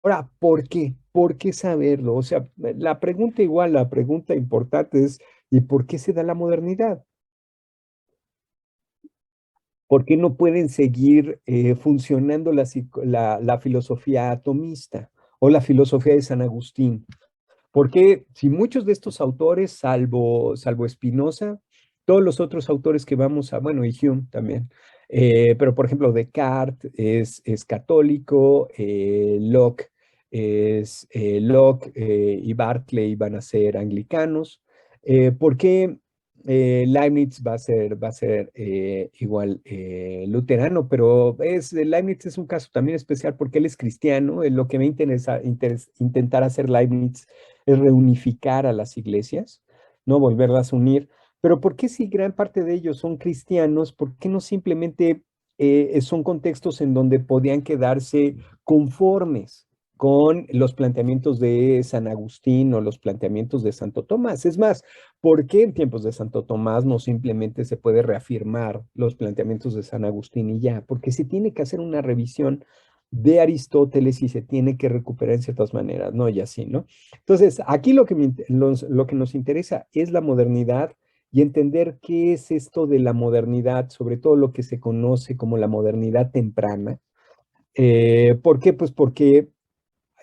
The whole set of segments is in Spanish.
Ahora, ¿por qué? ¿Por qué saberlo? O sea, la pregunta igual, la pregunta importante es, ¿y por qué se da la modernidad? ¿Por qué no pueden seguir funcionando la filosofía atomista o la filosofía de San Agustín? Porque si muchos de estos autores, salvo Spinoza, todos los otros autores que vamos a, bueno, y Hume también, pero por ejemplo Descartes es católico, Locke y Barclay van a ser anglicanos. ¿Por qué Leibniz va a ser igual luterano? Pero Leibniz es un caso también especial porque él es cristiano. Lo que me interesa intentar hacer Leibniz es reunificar a las iglesias, no volverlas a unir. Pero ¿por qué si gran parte de ellos son cristianos, por qué no simplemente son contextos en donde podían quedarse conformes con los planteamientos de San Agustín o los planteamientos de Santo Tomás? Es más, ¿por qué en tiempos de Santo Tomás no simplemente se puede reafirmar los planteamientos de San Agustín y ya? Porque se tiene que hacer una revisión de Aristóteles y se tiene que recuperar en ciertas maneras, ¿no? Y así, ¿no? Entonces, aquí lo que nos interesa es la modernidad y entender qué es esto de la modernidad, sobre todo lo que se conoce como la modernidad temprana. ¿Por qué? Pues porque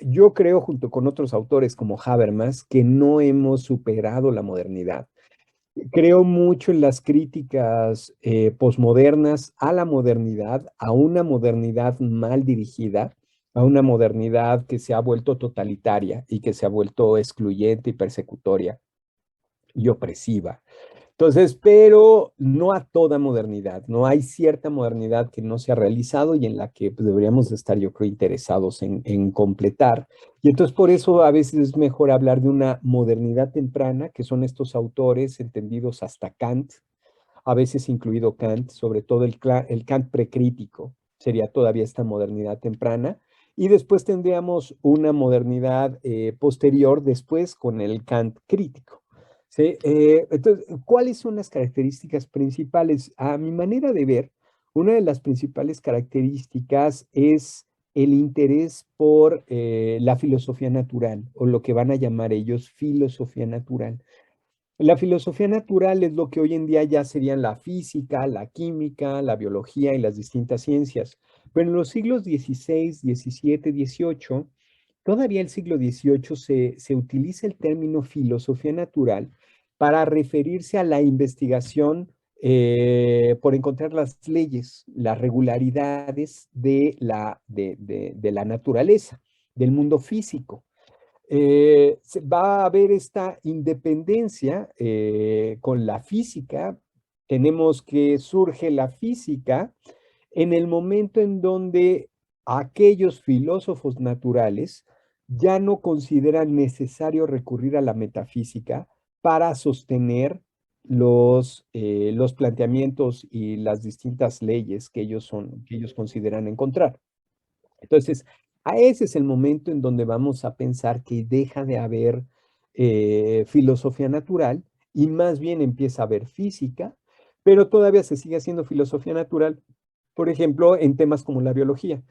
yo creo, junto con otros autores como Habermas, que no hemos superado la modernidad. Creo mucho en las críticas posmodernas a la modernidad, a una modernidad mal dirigida, a una modernidad que se ha vuelto totalitaria y que se ha vuelto excluyente y persecutoria y opresiva. Entonces, pero no a toda modernidad, no hay cierta modernidad que no se ha realizado y en la que pues, deberíamos de estar, yo creo, interesados en completar. Y entonces por eso a veces es mejor hablar de una modernidad temprana, que son estos autores entendidos hasta Kant, a veces incluido Kant, sobre todo el Kant precrítico, sería todavía esta modernidad temprana. Y después tendríamos una modernidad posterior después con el Kant crítico. ¿Sí? Entonces, ¿cuáles son las características principales? A mi manera de ver, una de las principales características es el interés por la filosofía natural, o lo que van a llamar ellos filosofía natural. La filosofía natural es lo que hoy en día ya serían la física, la química, la biología y las distintas ciencias. Pero en los siglos XVI, XVII, XVIII, todavía el siglo XVIII se utiliza el término filosofía natural para referirse a la investigación por encontrar las leyes, las regularidades de la naturaleza, del mundo físico. Va a haber esta independencia con la física. Tenemos que surge la física en el momento en donde aquellos filósofos naturales ya no consideran necesario recurrir a la metafísica para sostener los planteamientos y las distintas leyes que ellos consideran encontrar. Entonces, a ese es el momento en donde vamos a pensar que deja de haber filosofía natural y más bien empieza a haber física, pero todavía se sigue haciendo filosofía natural, por ejemplo, en temas como la biología.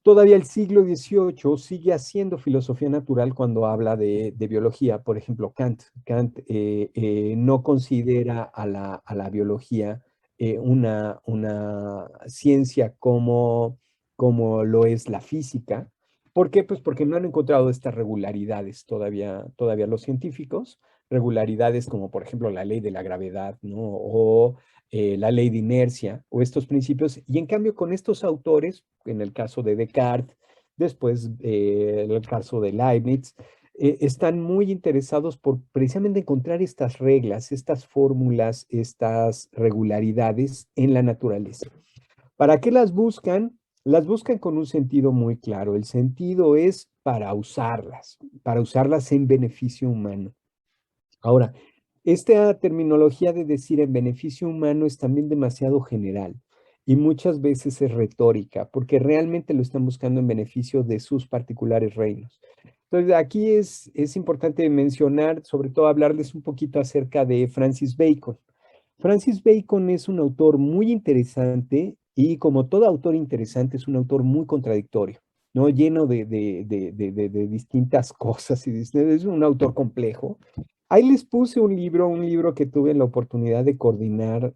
Todavía el siglo XVIII sigue haciendo filosofía natural cuando habla de biología. Por ejemplo, Kant. Kant no considera a la biología una ciencia como lo es la física. ¿Por qué? Pues porque no han encontrado estas regularidades todavía los científicos. Regularidades como, por ejemplo, la ley de la gravedad, ¿no? O la ley de inercia o estos principios. Y en cambio, con estos autores, en el caso de Descartes, después en el caso de Leibniz, están muy interesados por precisamente encontrar estas reglas, estas fórmulas, estas regularidades en la naturaleza. ¿Para qué las buscan? Las buscan con un sentido muy claro. El sentido es para usarlas en beneficio humano. Ahora, esta terminología de decir en beneficio humano es también demasiado general y muchas veces es retórica, porque realmente lo están buscando en beneficio de sus particulares reinos. Entonces, aquí es importante mencionar, sobre todo hablarles un poquito acerca de Francis Bacon. Francis Bacon es un autor muy interesante y como todo autor interesante es un autor muy contradictorio. ¿no? Lleno de distintas cosas y es un autor complejo. Ahí les puse un libro que tuve la oportunidad de coordinar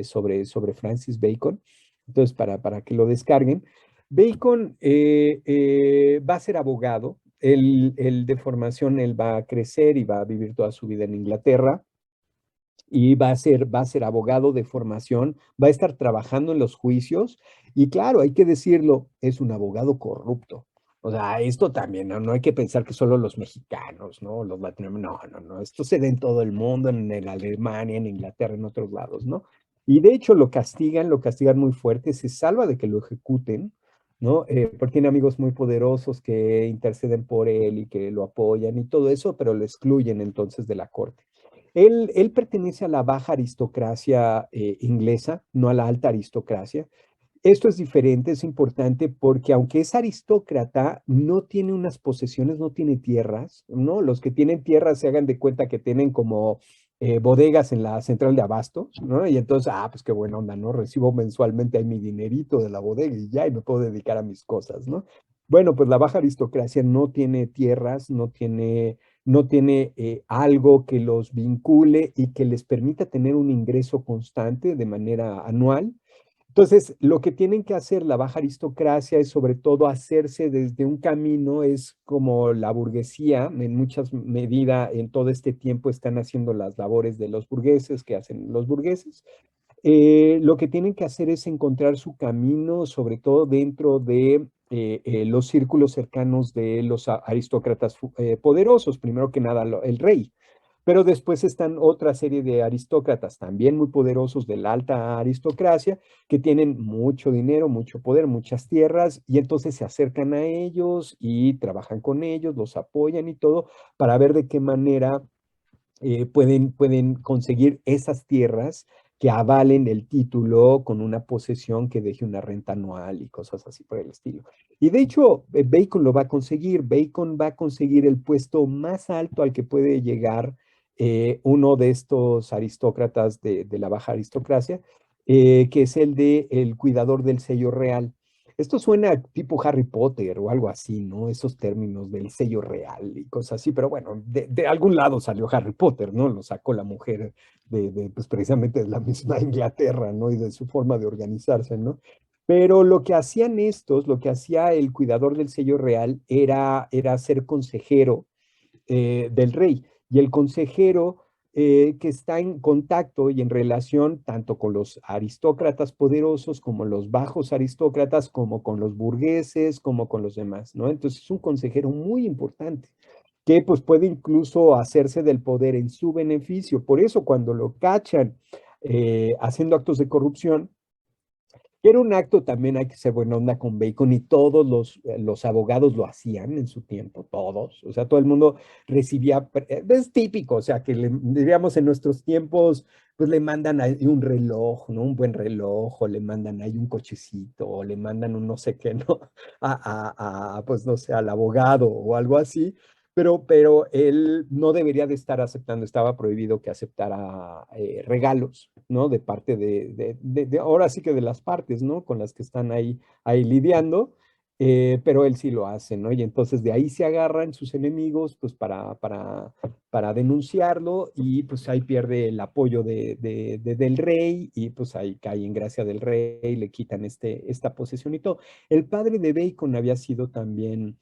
sobre Francis Bacon, entonces para que lo descarguen. Bacon va a ser abogado, él de formación, él va a crecer y va a vivir toda su vida en Inglaterra y va a ser abogado de formación, va a estar trabajando en los juicios y claro, hay que decirlo, es un abogado corrupto. O sea, esto también, no, no hay que pensar que solo los mexicanos, ¿no? Los latinoamericanos, no, no, no, esto se da en todo el mundo, en Alemania, en Inglaterra, en otros lados, ¿no? Y de hecho lo castigan muy fuerte, se salva de que lo ejecuten, ¿no? Porque tiene amigos muy poderosos que interceden por él y que lo apoyan y todo eso, pero lo excluyen entonces de la corte. Él pertenece a la baja aristocracia inglesa, no a la alta aristocracia. Esto es diferente, es importante porque aunque es aristócrata, no tiene unas posesiones, no tiene tierras, ¿no? Los que tienen tierras se hagan de cuenta que tienen como bodegas en la central de abasto, ¿no? Y entonces, pues qué buena onda, ¿no? Recibo mensualmente ahí mi dinerito de la bodega y ya, y me puedo dedicar a mis cosas, ¿no? Bueno, pues la baja aristocracia no tiene tierras, no tiene algo que los vincule y que les permita tener un ingreso constante de manera anual. Entonces, lo que tienen que hacer la baja aristocracia es sobre todo hacerse desde un camino, es como la burguesía, en muchas medidas en todo este tiempo están haciendo las labores de los burgueses, que hacen los burgueses. Lo que tienen que hacer es encontrar su camino, sobre todo dentro de los círculos cercanos de los aristócratas poderosos, primero que nada el rey. Pero después están otra serie de aristócratas también muy poderosos de la alta aristocracia que tienen mucho dinero, mucho poder, muchas tierras y entonces se acercan a ellos y trabajan con ellos, los apoyan y todo para ver de qué manera pueden conseguir esas tierras que avalen el título con una posesión que deje una renta anual y cosas así por el estilo. Y de hecho, Bacon lo va a conseguir. Bacon va a conseguir el puesto más alto al que puede llegar uno de estos aristócratas de la baja aristocracia, que es el de el cuidador del sello real. Esto suena tipo Harry Potter o algo así, ¿no? Esos términos del sello real y cosas así, pero bueno, de algún lado salió Harry Potter, ¿no? Lo sacó la mujer pues precisamente de la misma Inglaterra, ¿no? Y de su forma de organizarse, ¿no? Pero lo que hacían estos, lo que hacía el cuidador del sello real era ser consejero del rey. Y el consejero que está en contacto y en relación tanto con los aristócratas poderosos como los bajos aristócratas, como con los burgueses, como con los demás, ¿no? Entonces es un consejero muy importante que pues puede incluso hacerse del poder en su beneficio. Por eso cuando lo cachan haciendo actos de corrupción, era un acto también, hay que ser buena onda con Bacon y todos los abogados lo hacían en su tiempo, todos. O sea, todo el mundo recibía, es típico, o sea, que diríamos en nuestros tiempos, pues le mandan ahí un reloj, ¿no? Un buen reloj, o le mandan ahí un cochecito, o le mandan un no sé qué, ¿no? Pues no sé, al abogado o algo así. Pero él no debería de estar aceptando, estaba prohibido que aceptara regalos, ¿no? De parte ahora sí que de las partes, ¿no? Con las que están ahí lidiando, pero él sí lo hace, ¿no? Y entonces de ahí se agarran sus enemigos, pues para denunciarlo y pues ahí pierde el apoyo del rey y pues ahí cae en gracia del rey, le quitan esta posesión y todo. El padre de Bacon había sido también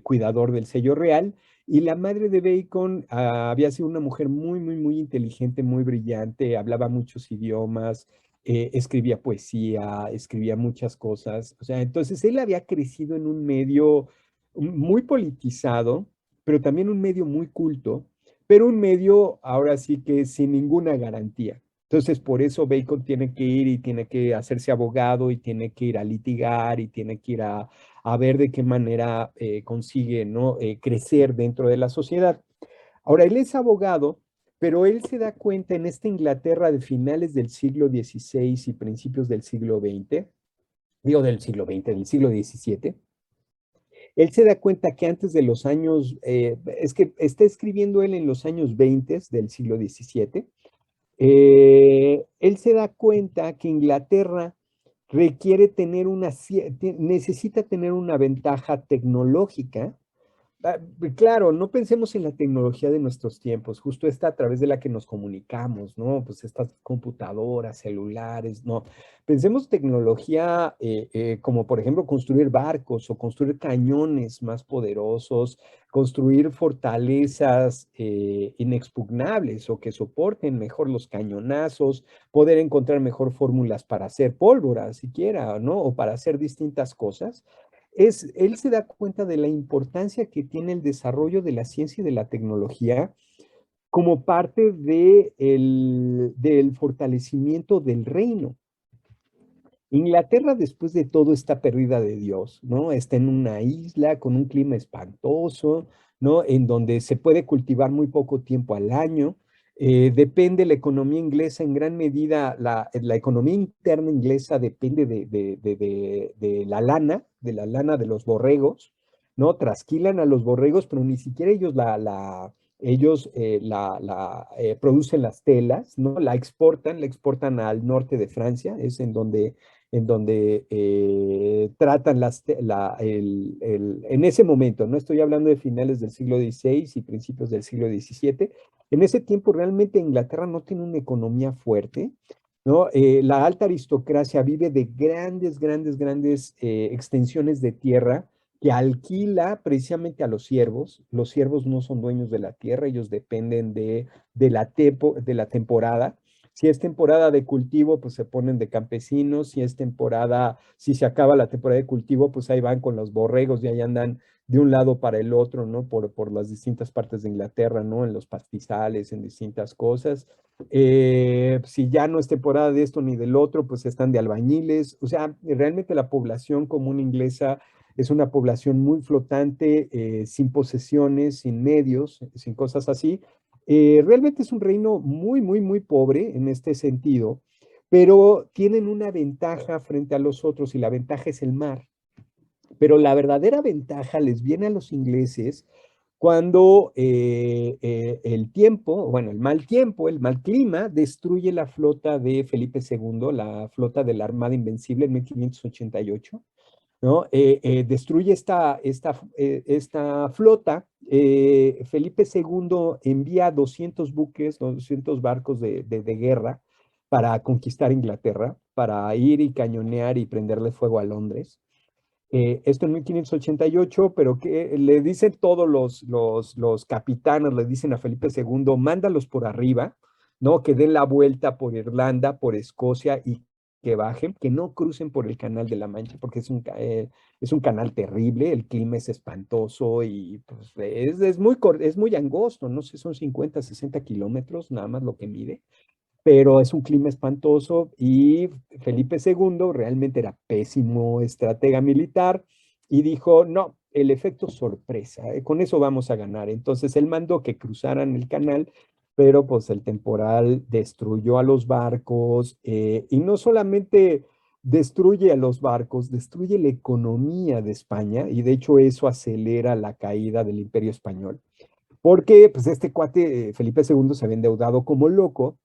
cuidador del sello real. Y la madre de Bacon había sido una mujer muy, muy, muy inteligente, muy brillante, hablaba muchos idiomas, escribía poesía, escribía muchas cosas. O sea, entonces él había crecido en un medio muy politizado, pero también un medio muy culto, pero un medio ahora sí que sin ninguna garantía. Entonces, por eso Bacon tiene que ir y tiene que hacerse abogado y tiene que ir a litigar y tiene que ir a ver de qué manera consigue, ¿no? Crecer dentro de la sociedad. Ahora, él es abogado, pero él se da cuenta en esta Inglaterra de finales del siglo XVI y principios del siglo XX, digo del siglo XX, del siglo XVII, él se da cuenta que antes de los años, es que está escribiendo él en los años 20 del siglo XVII, él se da cuenta que Inglaterra requiere tener necesita tener una ventaja tecnológica. Claro, no pensemos en la tecnología de nuestros tiempos, justo esta a través de la que nos comunicamos, ¿no? Pues estas computadoras, celulares, ¿no? Pensemos tecnología como por ejemplo construir barcos o construir cañones más poderosos, construir fortalezas inexpugnables o que soporten mejor los cañonazos, poder encontrar mejor fórmulas para hacer pólvora, siquiera, ¿no? O para hacer distintas cosas. Él se da cuenta de la importancia que tiene el desarrollo de la ciencia y de la tecnología como parte del fortalecimiento del reino. Inglaterra, después de todo, está perdida de Dios, ¿no? Está en una isla con un clima espantoso, ¿no? En donde se puede cultivar muy poco tiempo al año. Depende la economía inglesa en gran medida, la economía interna inglesa depende de la lana, de la lana de los borregos, ¿no? Trasquilan a los borregos, pero ni siquiera ellos producen las telas, ¿no? La exportan al norte de Francia, es en donde tratan en ese momento, no estoy hablando de finales del siglo XVI y principios del siglo XVII, en ese tiempo realmente Inglaterra no tiene una economía fuerte, ¿no? La alta aristocracia vive de grandes, grandes, grandes extensiones de tierra que alquila precisamente a los siervos. Los siervos no son dueños de la tierra, ellos dependen de la temporada. Si es temporada de cultivo, pues se ponen de campesinos. Si se acaba la temporada de cultivo, pues ahí van con los borregos y ahí andan de un lado para el otro, ¿no? Por las distintas partes de Inglaterra, ¿no? En los pastizales, en distintas cosas. Si ya no es temporada de esto ni del otro, pues están de albañiles. O sea, realmente la población común inglesa es una población muy flotante, sin posesiones, sin medios, sin cosas así. Realmente es un reino muy, muy, muy pobre en este sentido, pero tienen una ventaja frente a los otros y la ventaja es el mar. Pero la verdadera ventaja les viene a los ingleses cuando el tiempo, bueno, el mal tiempo, el mal clima, destruye la flota de Felipe II, la flota de la Armada Invencible en 1588, ¿no? Destruye esta flota. Felipe II envía 200 buques, 200 barcos de guerra para conquistar Inglaterra, para ir y cañonear y prenderle fuego a Londres. Esto en 1588, pero que le dicen todos los capitanes, le dicen a Felipe II, mándalos por arriba, ¿no? Que den la vuelta por Irlanda, por Escocia y que bajen, que no crucen por el Canal de la Mancha, porque es un canal terrible, el clima es espantoso y pues, es muy angosto, no sé, son 50, 60 kilómetros, nada más lo que mide, pero es un clima espantoso y Felipe II realmente era pésimo estratega militar y dijo, no, el efecto sorpresa, con eso vamos a ganar. Entonces él mandó que cruzaran el canal, pero pues el temporal destruyó a los barcos y no solamente destruye a los barcos, destruye la economía de España y de hecho eso acelera la caída del Imperio Español. Porque pues este cuate, Felipe II, se había endeudado como loco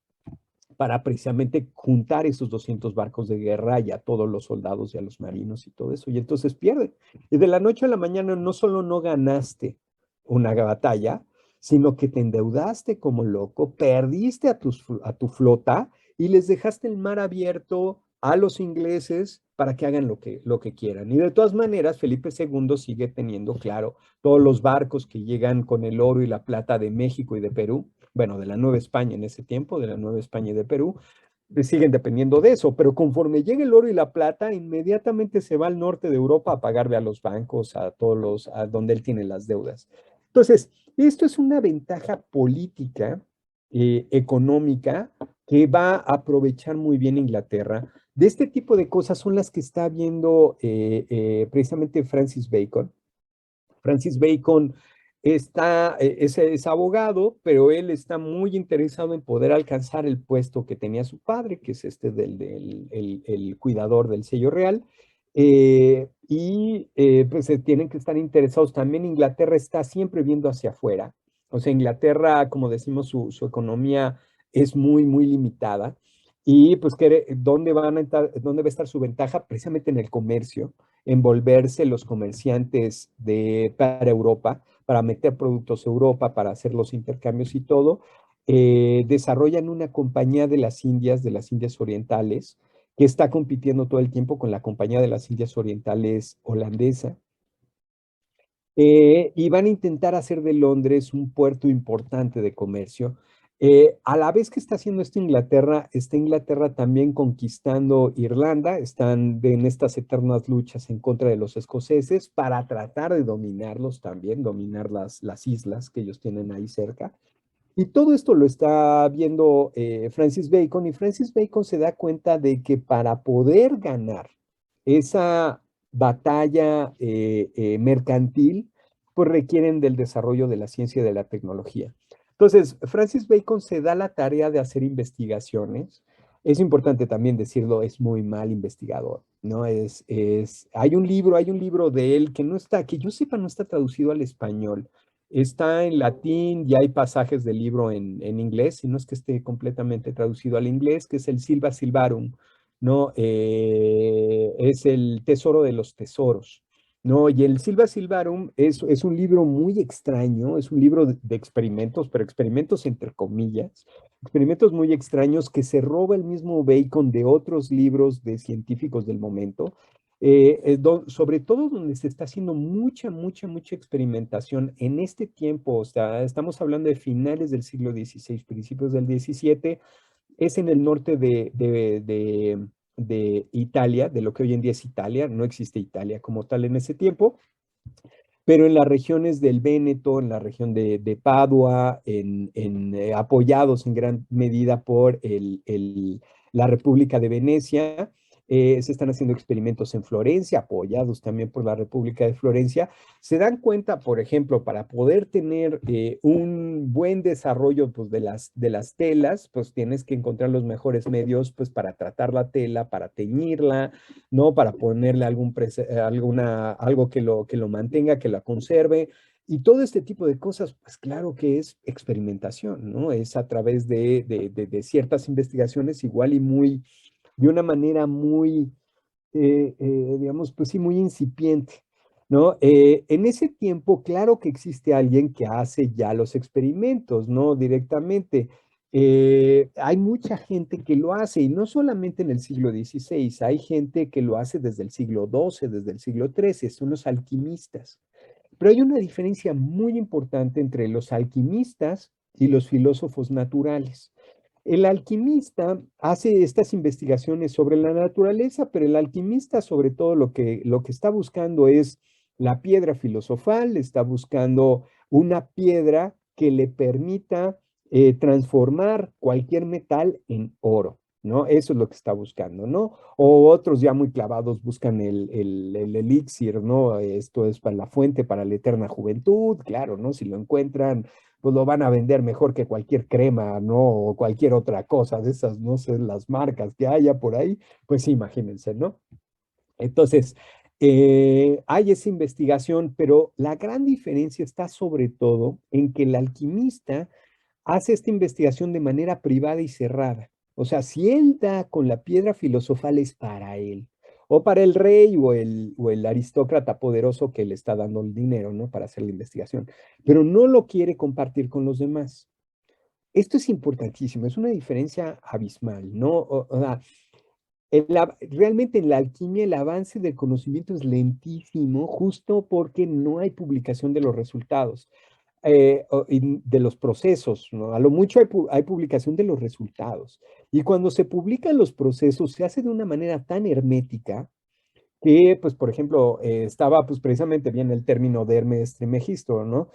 para precisamente juntar esos 200 barcos de guerra y a todos los soldados y a los marinos y todo eso. Y entonces pierden. Y de la noche a la mañana no solo no ganaste una batalla, sino que te endeudaste como loco, perdiste a tu flota y les dejaste el mar abierto a los ingleses para que hagan lo que quieran. Y de todas maneras, Felipe II sigue teniendo, claro, todos los barcos que llegan con el oro y la plata de México y de Perú, bueno, de la Nueva España en ese tiempo, de la Nueva España y de Perú, siguen dependiendo de eso, pero conforme llega el oro y la plata, inmediatamente se va al norte de Europa a pagarle a los bancos, a donde él tiene las deudas. Entonces, esto es una ventaja política, económica, que va a aprovechar muy bien Inglaterra. De este tipo de cosas son las que está viendo precisamente Francis Bacon. Francis Bacon es abogado, pero él está muy interesado en poder alcanzar el puesto que tenía su padre, que es este el cuidador del sello real. Pues tienen que estar interesados también. Inglaterra está siempre viendo hacia afuera. O sea, Inglaterra, como decimos, su economía es muy, muy limitada. Y pues, ¿dónde dónde va a estar su ventaja? Precisamente en el comercio, envolverse los comerciantes para Europa, para meter productos a Europa, para hacer los intercambios y todo. Desarrollan una compañía de las Indias Orientales, que está compitiendo todo el tiempo con la compañía de las Indias Orientales holandesa. Y van a intentar hacer de Londres un puerto importante de comercio. A la vez que está haciendo esto Inglaterra, está Inglaterra también conquistando Irlanda, están en estas eternas luchas en contra de los escoceses para tratar de dominarlos también, dominar las islas que ellos tienen ahí cerca. Y todo esto lo está viendo Francis Bacon, y Francis Bacon se da cuenta de que para poder ganar esa batalla mercantil, pues requieren del desarrollo de la ciencia y de la tecnología. Entonces, Francis Bacon se da la tarea de hacer investigaciones. Es importante también decirlo, es muy mal investigador, ¿no? Hay un libro de él que no está, que yo sepa, no está traducido al español. Está en latín y hay pasajes del libro en inglés, si no es que esté completamente traducido al inglés, que es el Silva Silvarum, ¿no? Es el tesoro de los tesoros, ¿no? Y el Silva Silvarum es un libro muy extraño, es un libro de experimentos, pero experimentos entre comillas, experimentos muy extraños que se roba el mismo Bacon de otros libros de científicos del momento, sobre todo donde se está haciendo mucha experimentación en este tiempo. O sea, estamos hablando de finales del siglo XVI, principios del XVII. Es en el norte de Italia, de lo que hoy en día es Italia. No existe Italia como tal en ese tiempo, pero en las regiones del Véneto, en la región de Padua, apoyados en gran medida por la República de Venecia. Se están haciendo experimentos en Florencia, apoyados también por la República de Florencia. Se dan cuenta, por ejemplo, para poder tener un buen desarrollo, pues, de las telas, pues tienes que encontrar los mejores medios, pues, para tratar la tela, para teñirla, ¿no? Para ponerle algo que lo mantenga, que la conserve. Y todo este tipo de cosas, pues claro que es experimentación, ¿no? Es a través de ciertas investigaciones, igual y de una manera muy, digamos, pues sí, muy incipiente, ¿no? En ese tiempo, claro que existe alguien que hace ya los experimentos, ¿no? Directamente. Hay mucha gente que lo hace, y no solamente en el siglo XVI, hay gente que lo hace desde el siglo XII, desde el siglo XIII, son los alquimistas. Pero hay una diferencia muy importante entre los alquimistas y los filósofos naturales. El alquimista hace estas investigaciones sobre la naturaleza, pero el alquimista, sobre todo, lo que está buscando es la piedra filosofal, está buscando una piedra que le permita transformar cualquier metal en oro, ¿no? Eso es lo que está buscando, ¿no? O otros ya muy clavados buscan el elixir, ¿no? Esto es para la fuente, para la eterna juventud, claro, ¿no? Si lo encuentran, pues lo van a vender mejor que cualquier crema, ¿no? O cualquier otra cosa de esas, no sé, las marcas que haya por ahí, pues sí, imagínense, ¿no? Entonces, hay esa investigación, pero la gran diferencia está sobre todo en que el alquimista hace esta investigación de manera privada y cerrada. O sea, si él da con la piedra filosofal es para él, o para el rey o el aristócrata poderoso que le está dando el dinero, ¿no? Para hacer la investigación, pero no lo quiere compartir con los demás. Esto es importantísimo, es una diferencia abismal, ¿no? O sea, realmente en la alquimia el avance del conocimiento es lentísimo, justo porque no hay publicación de los resultados, y de los procesos, ¿no? A lo mucho hay publicación de los resultados. Y cuando se publican los procesos, se hace de una manera tan hermética que, pues, por ejemplo, estaba, pues, precisamente bien el término de Hermes Trismegisto, ¿no?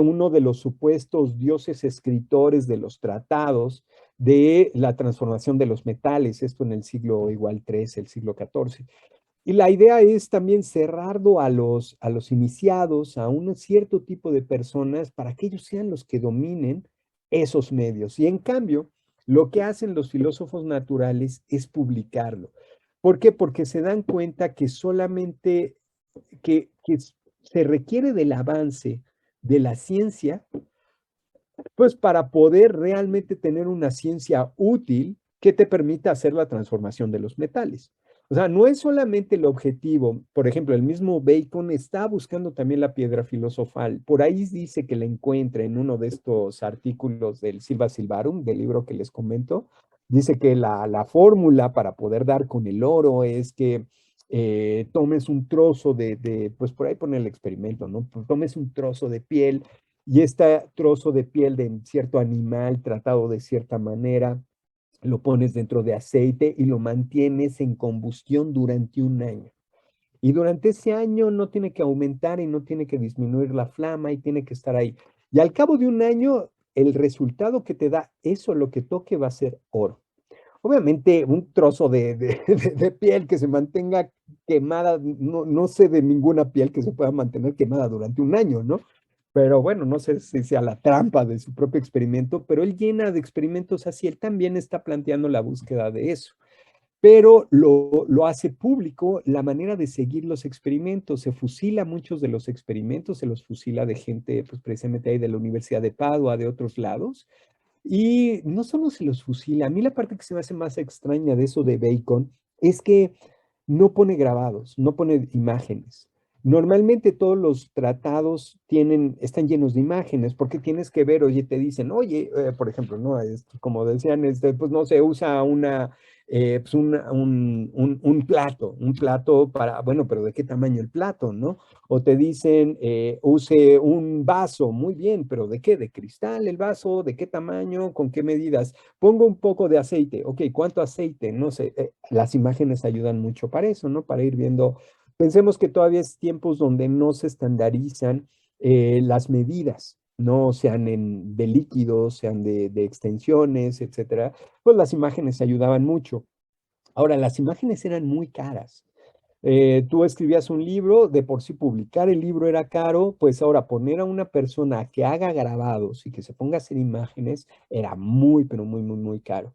Uno de los supuestos dioses escritores de los tratados de la transformación de los metales, esto en el siglo igual 13, el siglo XIV. Y la idea es también cerrarlo a los iniciados, a un cierto tipo de personas, para que ellos sean los que dominen esos medios. Y en cambio, lo que hacen los filósofos naturales es publicarlo. ¿Por qué? Porque se dan cuenta que solamente que se requiere del avance de la ciencia, pues para poder realmente tener una ciencia útil que te permita hacer la transformación de los metales. O sea, no es solamente el objetivo, por ejemplo, el mismo Bacon está buscando también la piedra filosofal. Por ahí dice que la encuentra en uno de estos artículos del Silva Silvarum, del libro que les comento. Dice que la fórmula para poder dar con el oro es que tomes un trozo pues por ahí pone el experimento, ¿no? Pues tomes un trozo de piel y este trozo de piel de cierto animal tratado de cierta manera lo pones dentro de aceite y lo mantienes en combustión durante un año. Y durante ese año no tiene que aumentar y no tiene que disminuir la flama y tiene que estar ahí. Y al cabo de un año, el resultado que te da eso, lo que toque, va a ser oro. Obviamente, un trozo de piel que se mantenga quemada, no sé de ninguna piel que se pueda mantener quemada durante un año, ¿no? Pero bueno, no sé si sea la trampa de su propio experimento, pero él llena de experimentos así, él también está planteando la búsqueda de eso, pero lo hace público la manera de seguir los experimentos, se fusila muchos de los experimentos, se los fusila de gente, pues precisamente ahí de la Universidad de Padua, de otros lados, y no solo se los fusila, a mí la parte que se me hace más extraña de eso de Bacon es que no pone grabados, no pone imágenes. Normalmente todos los tratados están llenos de imágenes, porque tienes que ver, oye, te dicen, oye, por ejemplo, ¿no? Como decían, pues no se usa pues un plato para, bueno, pero ¿de qué tamaño el plato, no? O te dicen, use un vaso, muy bien, pero ¿de qué? ¿De cristal el vaso? ¿De qué tamaño? ¿Con qué medidas? Pongo un poco de aceite, ok, ¿cuánto aceite? No sé, las imágenes ayudan mucho para eso, ¿no? Para ir viendo, pensemos que todavía es tiempos donde no se estandarizan las medidas, no sean de líquidos, sean de extensiones, etcétera, pues las imágenes ayudaban mucho. Ahora, las imágenes eran muy caras. Tú escribías un libro, de por sí publicar el libro era caro, pues ahora poner a una persona que haga grabados y que se ponga a hacer imágenes era muy, pero muy, muy, muy caro.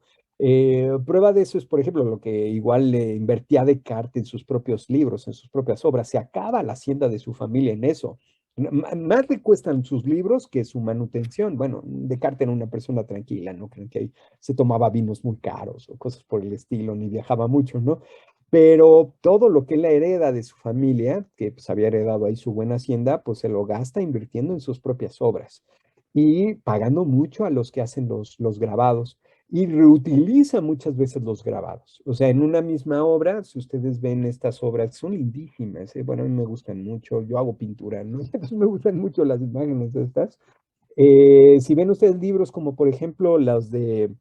Prueba de eso es, por ejemplo, lo que igual le invertía Descartes en sus propios libros, en sus propias obras. Se acaba la hacienda de su familia en eso. Más le cuestan sus libros que su manutención. Bueno, Descartes era una persona tranquila, no creen que ahí se tomaba vinos muy caros o cosas por el estilo, ni viajaba mucho, ¿no? Pero todo lo que él hereda de su familia, que pues había heredado ahí su buena hacienda, pues se lo gasta invirtiendo en sus propias obras y pagando mucho a los que hacen los grabados y reutiliza muchas veces los grabados. O sea, en una misma obra, si ustedes ven estas obras, son lindísimas, ¿eh? Bueno, a mí me gustan mucho, yo hago pintura, ¿no? Entonces me gustan mucho las imágenes estas. Si ven ustedes libros como por ejemplo los de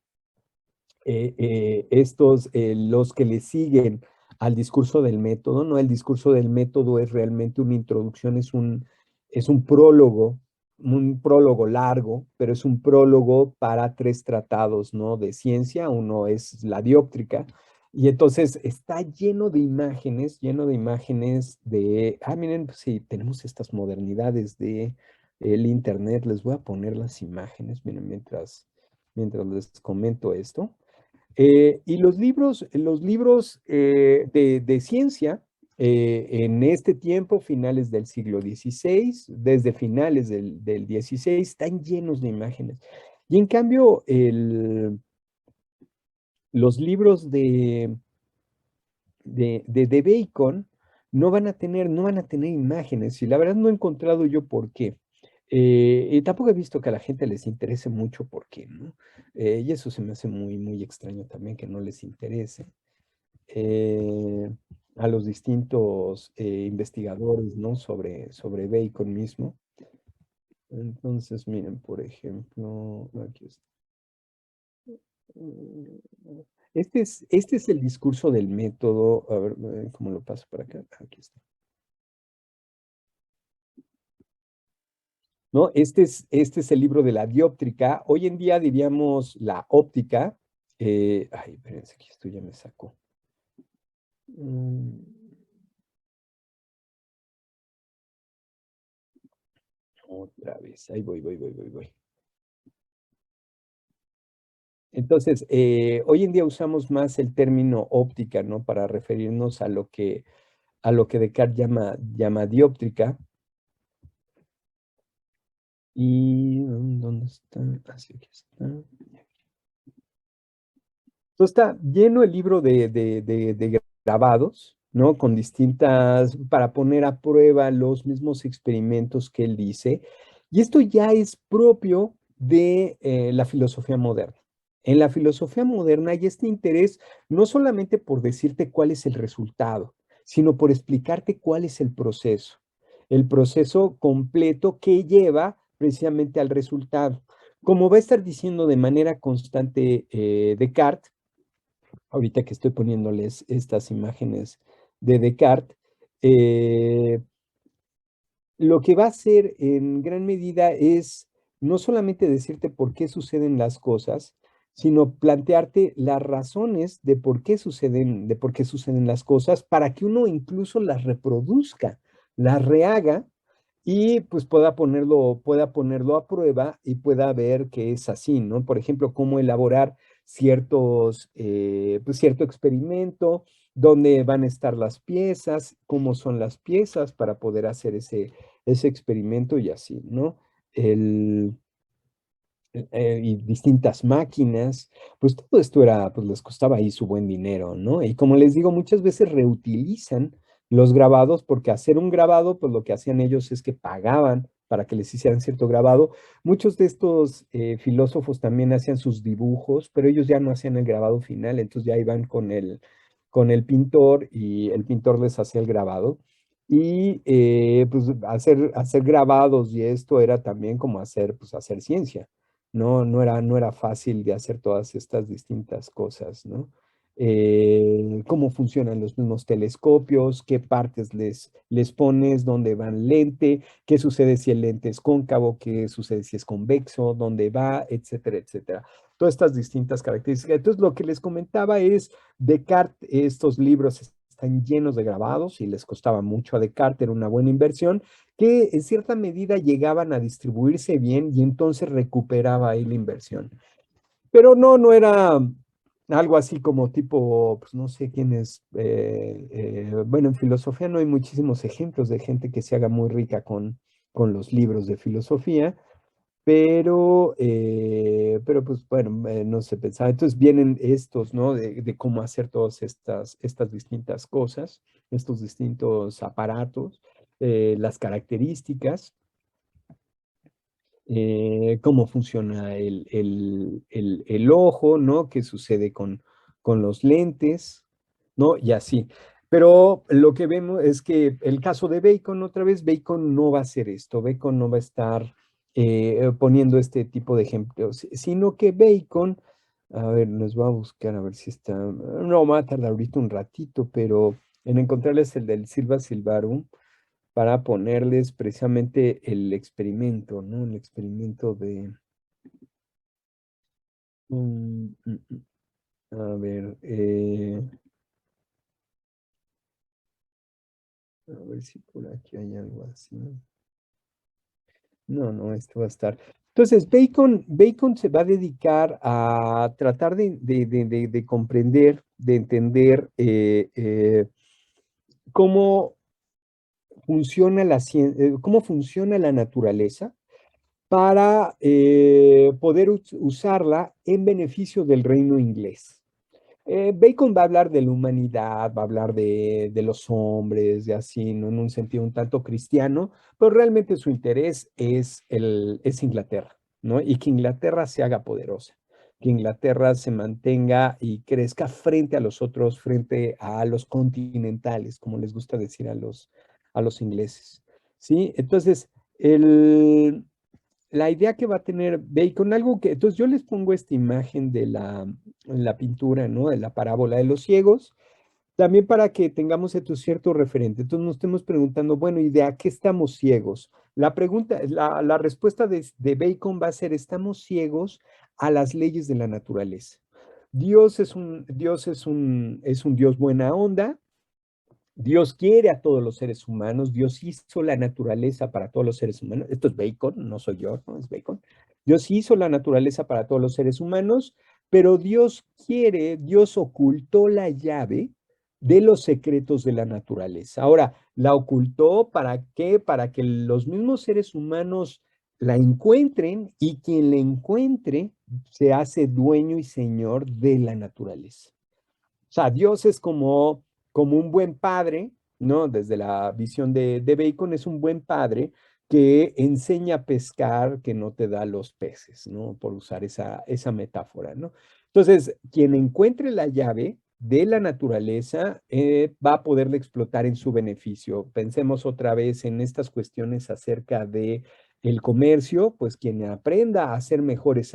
los que le siguen al discurso del método, ¿no? El discurso del método es realmente una introducción, es un prólogo largo, pero es un prólogo para tres tratados, ¿no? De ciencia, uno es la dióptrica, y entonces está lleno de imágenes miren, pues sí, tenemos estas modernidades de el internet, les voy a poner las imágenes, miren, mientras les comento esto. Y los libros de ciencia en este tiempo, finales del siglo XVI, desde finales del XVI, están llenos de imágenes. Y en cambio, los libros de Bacon no van a tener imágenes. Y la verdad no he encontrado yo por qué. Y tampoco he visto que a la gente les interese mucho por qué, ¿no? Y eso se me hace muy, muy extraño también que no les interese eh, a los distintos investigadores, ¿no? Sobre Bacon mismo. Entonces, miren, por ejemplo, aquí está. Este es el discurso del método. A ver, ¿cómo lo paso para acá? Aquí está. ¿No? Este es el libro de la dióptrica. Hoy en día diríamos la óptica. Ay, espérense, aquí esto ya me sacó. Mm, Otra vez, ahí voy. Entonces, hoy en día usamos más el término óptica, ¿no? Para referirnos a lo que Descartes llama dióptrica. ¿Y dónde está? Así aquí está. Entonces está lleno el libro de grabados, ¿no? Con distintas, para poner a prueba los mismos experimentos que él dice. Y esto ya es propio de la filosofía moderna. En la filosofía moderna hay este interés no solamente por decirte cuál es el resultado, sino por explicarte cuál es el proceso completo que lleva precisamente al resultado. Como va a estar diciendo de manera constante Descartes, ahorita que estoy poniéndoles estas imágenes de Descartes, eh, lo que va a hacer en gran medida es no solamente decirte por qué suceden las cosas, sino plantearte las razones de por qué suceden las cosas, para que uno incluso las reproduzca, las rehaga y pues pueda ponerlo a prueba y pueda ver que es así, ¿no? Por ejemplo, cómo elaborar pues cierto experimento, dónde van a estar las piezas, cómo son las piezas para poder hacer ese experimento y así, ¿no? El, y distintas máquinas, pues todo esto era, pues les costaba ahí su buen dinero, ¿no? Y como les digo, muchas veces reutilizan los grabados, porque hacer un grabado, pues lo que hacían ellos es que pagaban para que les hicieran cierto grabado. Muchos de estos filósofos también hacían sus dibujos, pero ellos ya no hacían el grabado final, entonces ya iban con el pintor y el pintor les hacía el grabado. Y pues hacer grabados y esto era también como pues, hacer ciencia. No era fácil de hacer todas estas distintas cosas, ¿no? Cómo funcionan los mismos telescopios, qué partes les pones, dónde va el lente, qué sucede si el lente es cóncavo, qué sucede si es convexo, dónde va, etcétera, etcétera. Todas estas distintas características. Entonces, lo que les comentaba es, Descartes, estos libros están llenos de grabados y les costaba mucho a Descartes, era una buena inversión, que en cierta medida llegaban a distribuirse bien y entonces recuperaba ahí la inversión. Pero no era algo así como tipo, pues no sé quién es, bueno, en filosofía no hay muchísimos ejemplos de gente que se haga muy rica con los libros de filosofía, pero pues bueno, no se pensaba. Entonces vienen estos, ¿no? De cómo hacer todas estas distintas cosas, estos distintos aparatos, las características, cómo funciona el ojo, ¿no? ¿Qué sucede con los lentes, ¿no? Y así. Pero lo que vemos es que el caso de Bacon, otra vez, Bacon no va a hacer esto, Bacon no va a estar poniendo este tipo de ejemplos, sino que Bacon, a ver, nos va a buscar a ver si está, no, va a tardar ahorita un ratito, pero en encontrarles el del Silva Silvarum, para ponerles precisamente el experimento, ¿no? El experimento de... a ver, a ver si por aquí hay algo así. No, esto va a estar. Entonces, Bacon se va a dedicar a tratar de comprender, de entender cómo funciona cómo funciona la naturaleza para poder usarla en beneficio del reino inglés. Bacon va a hablar de la humanidad, va a hablar de los hombres, de así, ¿no? En un sentido un tanto cristiano, pero realmente su interés es Inglaterra, ¿no? Y que Inglaterra se haga poderosa, que Inglaterra se mantenga y crezca frente a los otros, frente a los continentales, como les gusta decir a los ingleses, ¿sí? Entonces, el, la idea que va a tener Bacon, algo que, entonces yo les pongo esta imagen de la pintura, ¿no? De la parábola de los ciegos, también para que tengamos este cierto referente. Entonces nos estemos preguntando, bueno, ¿y de a qué estamos ciegos? La respuesta de Bacon va a ser, estamos ciegos a las leyes de la naturaleza. Es un Dios buena onda, Dios quiere a todos los seres humanos, Dios hizo la naturaleza para todos los seres humanos. Esto es Bacon, no soy yo, ¿no? Es Bacon. Dios hizo la naturaleza para todos los seres humanos, pero Dios ocultó la llave de los secretos de la naturaleza. Ahora, ¿la ocultó para qué? Para que los mismos seres humanos la encuentren y quien la encuentre se hace dueño y señor de la naturaleza. O sea, Dios es como un buen padre, ¿no? Desde la visión de Bacon, es un buen padre que enseña a pescar, que no te da los peces, ¿no? Por usar esa metáfora, ¿no? Entonces, quien encuentre la llave de la naturaleza va a poderla explotar en su beneficio. Pensemos otra vez en estas cuestiones acerca de el comercio, pues quien aprenda a hacer mejores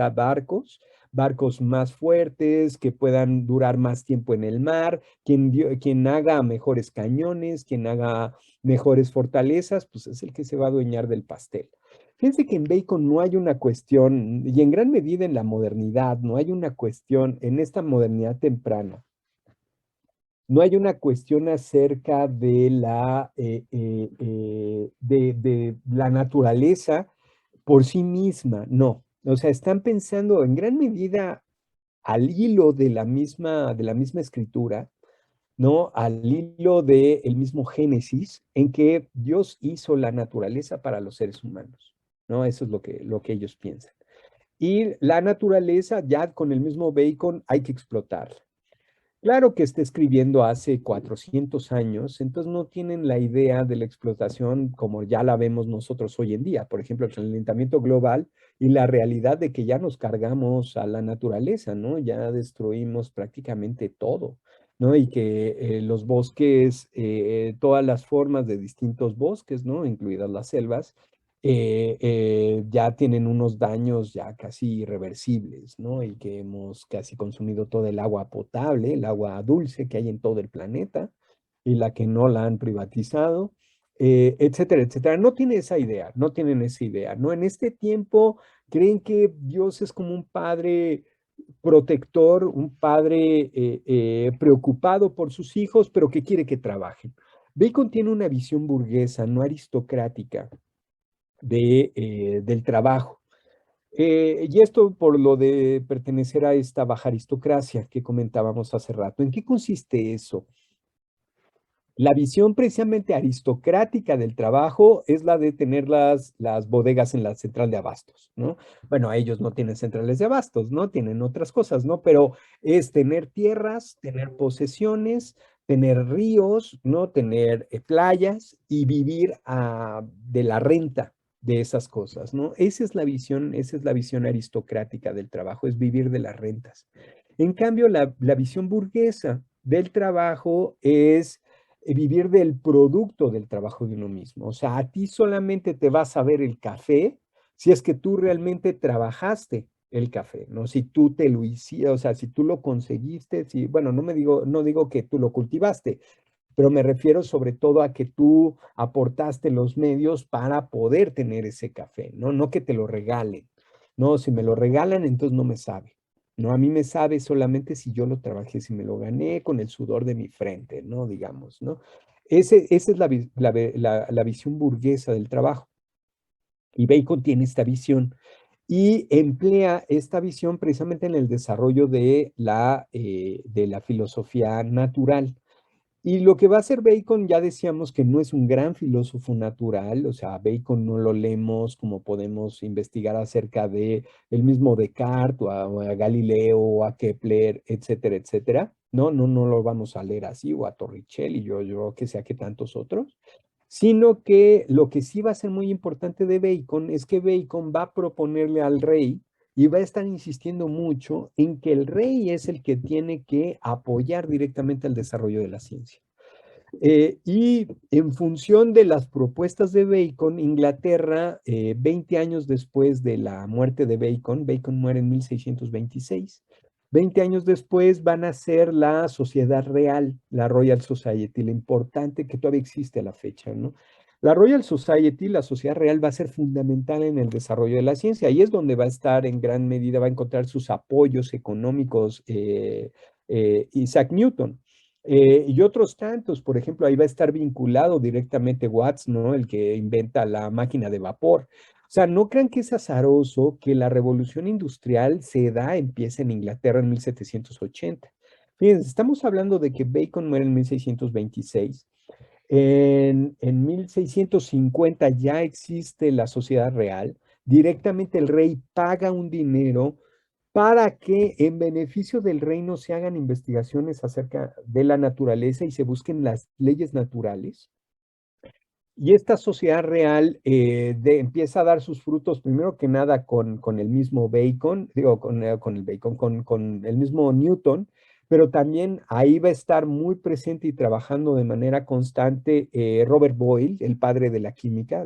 barcos más fuertes, que puedan durar más tiempo en el mar, quien haga mejores cañones, quien haga mejores fortalezas, pues es el que se va a adueñar del pastel. Fíjense que en Bacon no hay una cuestión, y en gran medida en la modernidad, no hay una cuestión, en esta modernidad temprana, no hay una cuestión acerca de la naturaleza por sí misma, no. O sea, están pensando en gran medida al hilo de la misma escritura, ¿no? Al hilo del mismo Génesis, en que Dios hizo la naturaleza para los seres humanos, ¿no? Eso es lo que ellos piensan. Y la naturaleza, ya con el mismo Bacon, hay que explotarla. Claro que está escribiendo hace 400 años, entonces no tienen la idea de la explotación como ya la vemos nosotros hoy en día. Por ejemplo, el calentamiento global y la realidad de que ya nos cargamos a la naturaleza, ¿no? Ya destruimos prácticamente todo, ¿no? Y que los bosques, todas las formas de distintos bosques, ¿no? Incluidas las selvas, ya tienen unos daños ya casi irreversibles, ¿no? Y que hemos casi consumido todo el agua potable, el agua dulce que hay en todo el planeta, y la que no la han privatizado, etcétera, etcétera. No tienen esa idea, no tienen esa idea, ¿no? En este tiempo creen que Dios es como un padre protector, un padre preocupado por sus hijos, pero que quiere que trabajen. Bacon tiene una visión burguesa, no aristocrática del trabajo. Y esto por lo de pertenecer a esta baja aristocracia que comentábamos hace rato. ¿En qué consiste eso? La visión precisamente aristocrática del trabajo es la de tener las bodegas en la central de abastos, ¿no? Bueno, ellos no tienen centrales de abastos, ¿no? Tienen otras cosas, ¿no? Pero es tener tierras, tener posesiones, tener ríos, ¿no? Tener playas y vivir de la renta de esas cosas, ¿no? Esa es la visión aristocrática del trabajo, es vivir de las rentas. En cambio, la visión burguesa del trabajo es vivir del producto del trabajo de uno mismo. O sea, a ti solamente te vas a ver el café si es que tú realmente trabajaste el café, ¿no? Si tú te lo hiciste, o sea, si tú lo conseguiste, si, bueno, no digo que tú lo cultivaste, pero me refiero sobre todo a que tú aportaste los medios para poder tener ese café, ¿no? No que te lo regalen. No, si me lo regalan, entonces no me sabe. No, a mí me sabe solamente si yo lo trabajé, si me lo gané con el sudor de mi frente, ¿no? Digamos, ¿no? Esa es la visión burguesa del trabajo. Y Bacon tiene esta visión y emplea esta visión precisamente en el desarrollo de la filosofía natural. Y lo que va a hacer Bacon, ya decíamos que no es un gran filósofo natural, o sea, Bacon no lo leemos como podemos investigar acerca de el mismo Descartes o a Galileo o a Kepler, etcétera, etcétera. No, no, no lo vamos a leer así, o a Torricelli, yo que sea que tantos otros, sino que lo que sí va a ser muy importante de Bacon es que Bacon va a proponerle al rey y va a estar insistiendo mucho en que el rey es el que tiene que apoyar directamente el desarrollo de la ciencia. Y en función de las propuestas de Bacon, Inglaterra, 20 años después de la muerte de Bacon, Bacon muere en 1626, 20 años después van a ser la Sociedad Real, la Royal Society, lo importante que todavía existe a la fecha, ¿no? La Royal Society, la Sociedad Real, va a ser fundamental en el desarrollo de la ciencia. Ahí es donde va a estar en gran medida, va a encontrar sus apoyos económicos Isaac Newton. Y otros tantos, por ejemplo, ahí va a estar vinculado directamente Watts, ¿no? El que inventa la máquina de vapor. O sea, no crean que es azaroso que la revolución industrial empieza en Inglaterra en 1780. Fíjense, estamos hablando de que Bacon muere en 1626. En 1650 ya existe la sociedad real. Directamente el rey paga un dinero para que en beneficio del reino se hagan investigaciones acerca de la naturaleza y se busquen las leyes naturales. Y esta sociedad real empieza a dar sus frutos, primero que nada, con el mismo Bacon, digo, con el Bacon, con el mismo Newton, pero también ahí va a estar muy presente y trabajando de manera constante Robert Boyle, el padre de la química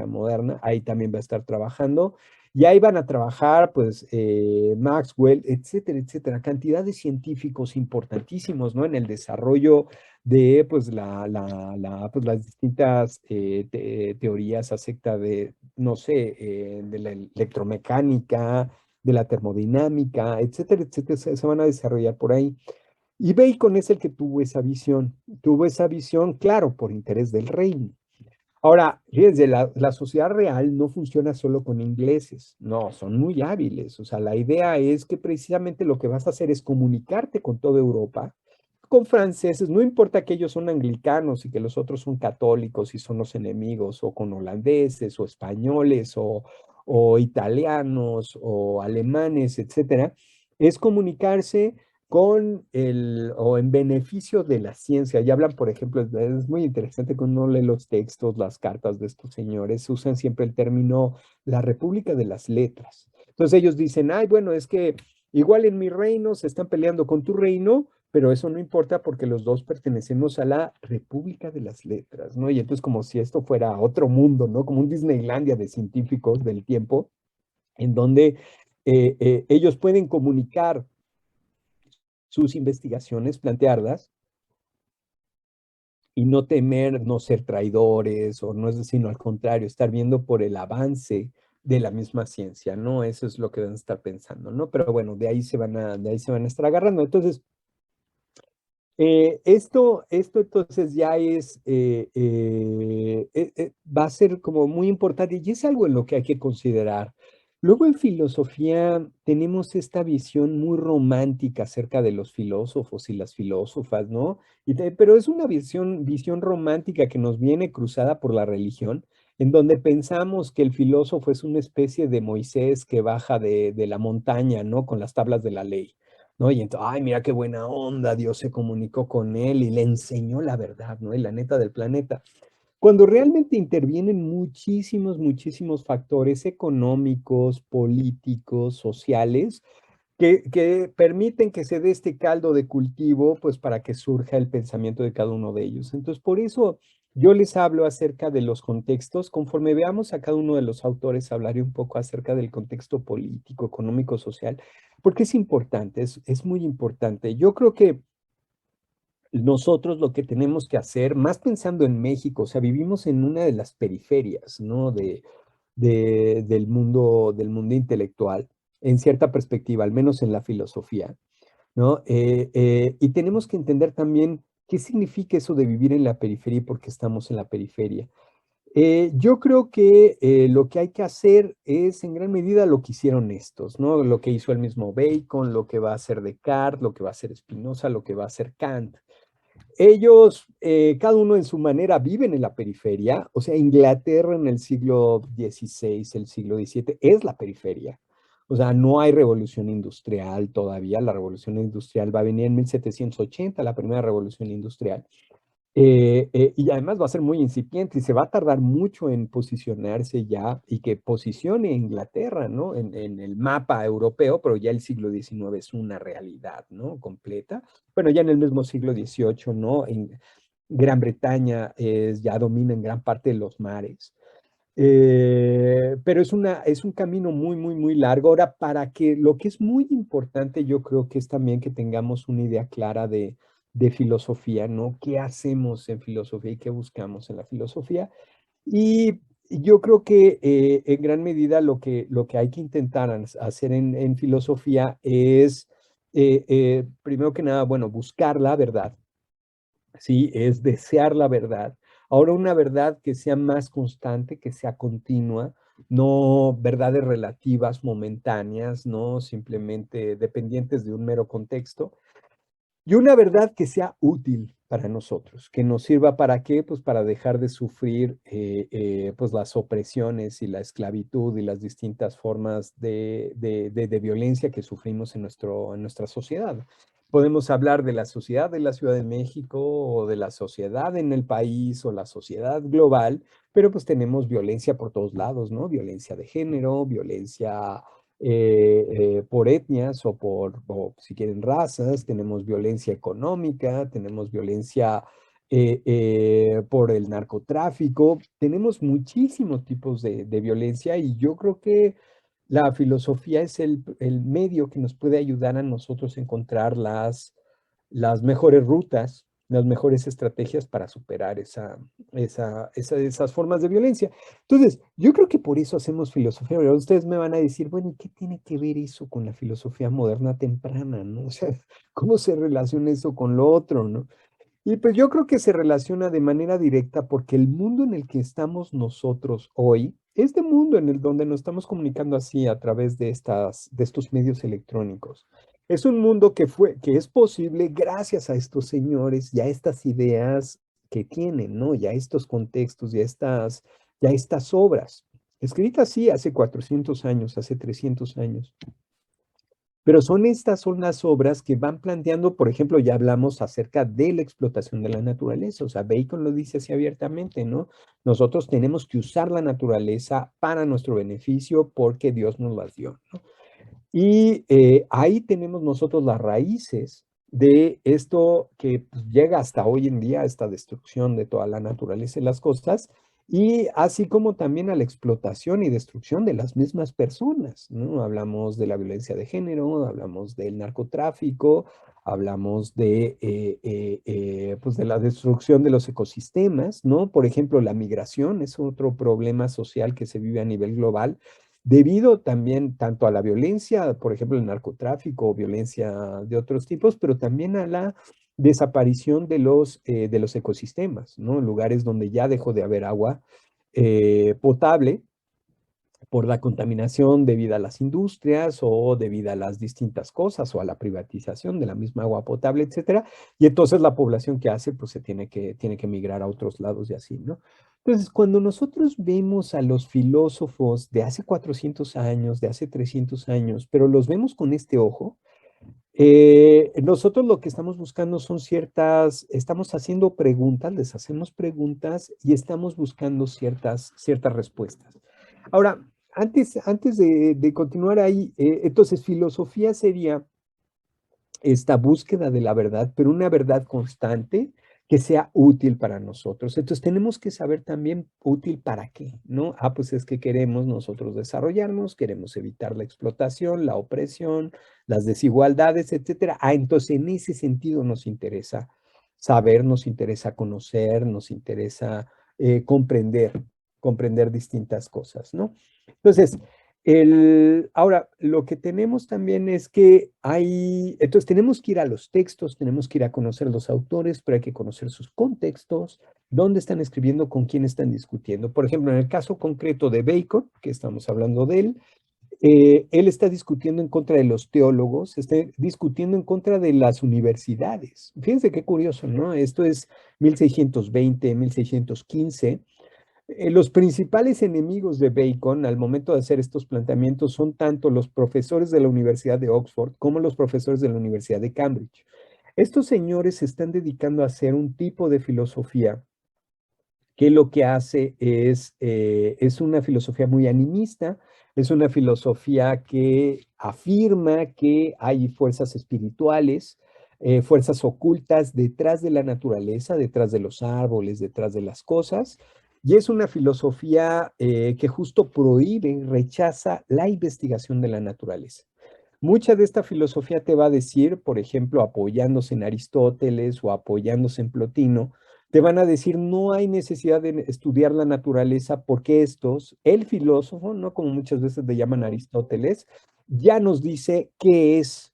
moderna, ahí también va a estar trabajando. Y ahí van a trabajar, pues, Maxwell, etcétera, etcétera, cantidad de científicos importantísimos, ¿no? En el desarrollo de pues, pues, las distintas teorías acerca de, no sé, de la electromecánica, de la termodinámica, etcétera, etcétera, se van a desarrollar por ahí. Y Bacon es el que tuvo esa visión, claro, por interés del reino. Ahora, fíjense, la sociedad real no funciona solo con ingleses, no, son muy hábiles. O sea, la idea es que precisamente lo que vas a hacer es comunicarte con toda Europa, con franceses, no importa que ellos son anglicanos y que los otros son católicos y son los enemigos, o con holandeses o españoles o italianos o alemanes, etcétera, es comunicarse o en beneficio de la ciencia. Ya hablan, por ejemplo, es muy interesante cuando uno lee los textos, las cartas de estos señores, usan siempre el término la República de las Letras. Entonces ellos dicen, ay, bueno, es que igual en mi reino se están peleando con tu reino, pero eso no importa porque los dos pertenecemos a la República de las Letras, ¿no? Y entonces como si esto fuera otro mundo, ¿no? Como un Disneylandia de científicos del tiempo, en donde ellos pueden comunicar sus investigaciones, plantearlas y no temer no ser traidores o no es, sino al contrario, estar viendo por el avance de la misma ciencia, ¿no? Eso es lo que van a estar pensando, ¿no? Pero bueno, de ahí se van a estar agarrando. Entonces, esto entonces ya va a ser como muy importante y es algo en lo que hay que considerar. Luego en filosofía tenemos esta visión muy romántica acerca de los filósofos y las filósofas, ¿no? Pero es una visión romántica que nos viene cruzada por la religión, en donde pensamos que el filósofo es una especie de Moisés que baja de la montaña, ¿no? Con las tablas de la ley. ¿No? Y entonces, ay, mira qué buena onda, Dios se comunicó con él y le enseñó la verdad, ¿no? Y la neta del planeta. Cuando realmente intervienen muchísimos, muchísimos factores económicos, políticos, sociales, que permiten que se dé este caldo de cultivo, pues para que surja el pensamiento de cada uno de ellos. Entonces, por eso yo les hablo acerca de los contextos. Conforme veamos a cada uno de los autores, hablaré un poco acerca del contexto político, económico, social, porque es importante, es muy importante. Yo creo que nosotros lo que tenemos que hacer, más pensando en México, o sea, vivimos en una de las periferias, ¿no? Del mundo intelectual, en cierta perspectiva, al menos en la filosofía, ¿no? Y tenemos que entender también qué significa eso de vivir en la periferia y por qué estamos en la periferia. Yo creo que lo que hay que hacer es en gran medida lo que hicieron estos, ¿no? Lo que hizo el mismo Bacon, lo que va a hacer Descartes, lo que va a hacer Spinoza, lo que va a hacer Kant. Ellos, cada uno en su manera, viven en la periferia. O sea, Inglaterra en el siglo XVI, el siglo XVII, es la periferia. O sea, no hay revolución industrial todavía. La revolución industrial va a venir en 1780, la primera revolución industrial. Y además va a ser muy incipiente y se va a tardar mucho en posicionarse ya y que posicione Inglaterra, ¿no? En el mapa europeo, pero ya el siglo XIX es una realidad, ¿no? Completa. Bueno, ya en el mismo siglo XVIII, ¿no? En Gran Bretaña ya domina en gran parte de los mares. Pero es un camino muy, muy, muy largo. Ahora, para que lo que es muy importante, yo creo que es también que tengamos una idea clara de filosofía, ¿no? ¿Qué hacemos en filosofía y qué buscamos en la filosofía? Y yo creo que en gran medida lo que hay que intentar hacer en filosofía es, primero que nada, bueno, buscar la verdad. ¿Sí? Es desear la verdad. Ahora una verdad que sea más constante, que sea continua, no verdades relativas, momentáneas, no simplemente dependientes de un mero contexto. Y una verdad que sea útil. para nosotros, que nos sirva para qué, pues para dejar de sufrir pues las opresiones y la esclavitud y las distintas formas de violencia que sufrimos en nuestra sociedad. Podemos hablar de la sociedad de la Ciudad de México o de la sociedad en el país o la sociedad global, pero pues tenemos violencia por todos lados, ¿no? Violencia de género, violencia por etnias o si quieren razas, tenemos violencia económica, tenemos violencia por el narcotráfico, tenemos muchísimos tipos de violencia y yo creo que la filosofía es el medio que nos puede ayudar a nosotros a encontrar las mejores rutas, las mejores estrategias para superar esas formas de violencia. Entonces, yo creo que por eso hacemos filosofía. Pero ustedes me van a decir, bueno, ¿y qué tiene que ver eso con la filosofía moderna temprana, no? O sea, ¿cómo se relaciona eso con lo otro, no? Y pues yo creo que se relaciona de manera directa porque el mundo en el que estamos nosotros hoy, este mundo en el donde nos estamos comunicando así a través de estos medios electrónicos, es un mundo que es posible gracias a estos señores y a estas ideas que tienen, ¿no? Ya estos contextos, ya estas obras, escritas así hace 400 años, hace 300 años. Pero son las obras que van planteando, por ejemplo, ya hablamos acerca de la explotación de la naturaleza, o sea, Bacon lo dice así abiertamente, ¿no? Nosotros tenemos que usar la naturaleza para nuestro beneficio porque Dios nos las dio, ¿no? Y ahí tenemos nosotros las raíces de esto que pues, llega hasta hoy en día, esta destrucción de toda la naturaleza y las costas, y así como también a la explotación y destrucción de las mismas personas, ¿no? Hablamos de la violencia de género, hablamos del narcotráfico, hablamos pues de la destrucción de los ecosistemas, ¿no? Por ejemplo, la migración es otro problema social que se vive a nivel global debido también tanto a la violencia, por ejemplo, el narcotráfico o violencia de otros tipos, pero también a la desaparición de los ecosistemas, ¿no? Lugares donde ya dejó de haber agua potable por la contaminación debida a las industrias o debido a las distintas cosas o a la privatización de la misma agua potable, etcétera. Y entonces la población que hace, pues se tiene que migrar a otros lados y así, ¿no? Entonces, cuando nosotros vemos a los filósofos de hace 400 años, de hace 300 años, pero los vemos con este ojo, nosotros lo que estamos buscando son estamos haciendo preguntas, les hacemos preguntas y estamos buscando ciertas respuestas. Ahora, antes de continuar ahí, entonces filosofía sería esta búsqueda de la verdad, pero una verdad constante que sea útil para nosotros. Entonces tenemos que saber también útil para qué, ¿no? Ah, pues es que queremos nosotros desarrollarnos, queremos evitar la explotación, la opresión, las desigualdades, etcétera. Ah, entonces en ese sentido nos interesa saber, nos interesa conocer, nos interesa comprender distintas cosas, ¿no? Entonces, ahora, lo que tenemos también es que entonces tenemos que ir a los textos, tenemos que ir a conocer los autores, pero hay que conocer sus contextos, dónde están escribiendo, con quién están discutiendo. Por ejemplo, en el caso concreto de Bacon, que estamos hablando de él está discutiendo en contra de los teólogos, está discutiendo en contra de las universidades. Fíjense qué curioso, ¿no? Esto es 1620, 1615. Los principales enemigos de Bacon al momento de hacer estos planteamientos son tanto los profesores de la Universidad de Oxford como los profesores de la Universidad de Cambridge. Estos señores se están dedicando a hacer un tipo de filosofía que lo que hace es una filosofía muy animista, es una filosofía que afirma que hay fuerzas espirituales, fuerzas ocultas detrás de la naturaleza, detrás de los árboles, detrás de las cosas, y es una filosofía que justo prohíbe, rechaza la investigación de la naturaleza. Mucha de esta filosofía te va a decir, por ejemplo, apoyándose en Aristóteles o apoyándose en Plotino, te van a decir no hay necesidad de estudiar la naturaleza porque el filósofo, no como muchas veces le llaman Aristóteles, ya nos dice qué es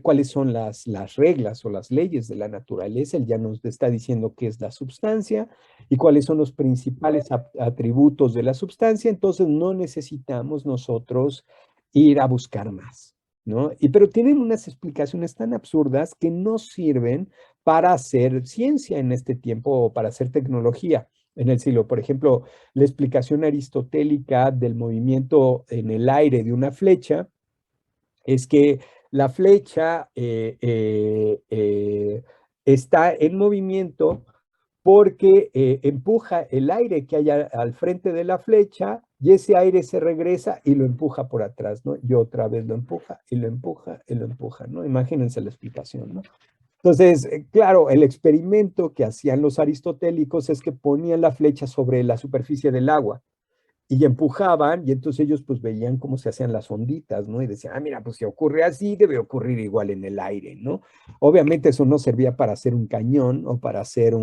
cuáles son las reglas o las leyes de la naturaleza. Él ya nos está diciendo qué es la substancia y cuáles son los principales atributos de la substancia. Entonces no necesitamos nosotros ir a buscar más, ¿no? Pero tienen unas explicaciones tan absurdas que no sirven para hacer ciencia en este tiempo o para hacer tecnología en el siglo. Por ejemplo, la explicación aristotélica del movimiento en el aire de una flecha es que la flecha está en movimiento porque empuja el aire que hay al frente de la flecha y ese aire se regresa y lo empuja por atrás, ¿no? Y otra vez lo empuja y lo empuja y lo empuja, ¿no? Imagínense la explicación, ¿no? Entonces, claro, el experimento que hacían los aristotélicos es que ponían la flecha sobre la superficie del agua y empujaban, y entonces ellos pues veían cómo se hacían las onditas, ¿no? Y decían, ah, mira, pues si ocurre así, debe ocurrir igual en el aire, ¿no? Obviamente eso no servía para hacer un cañón o para hacer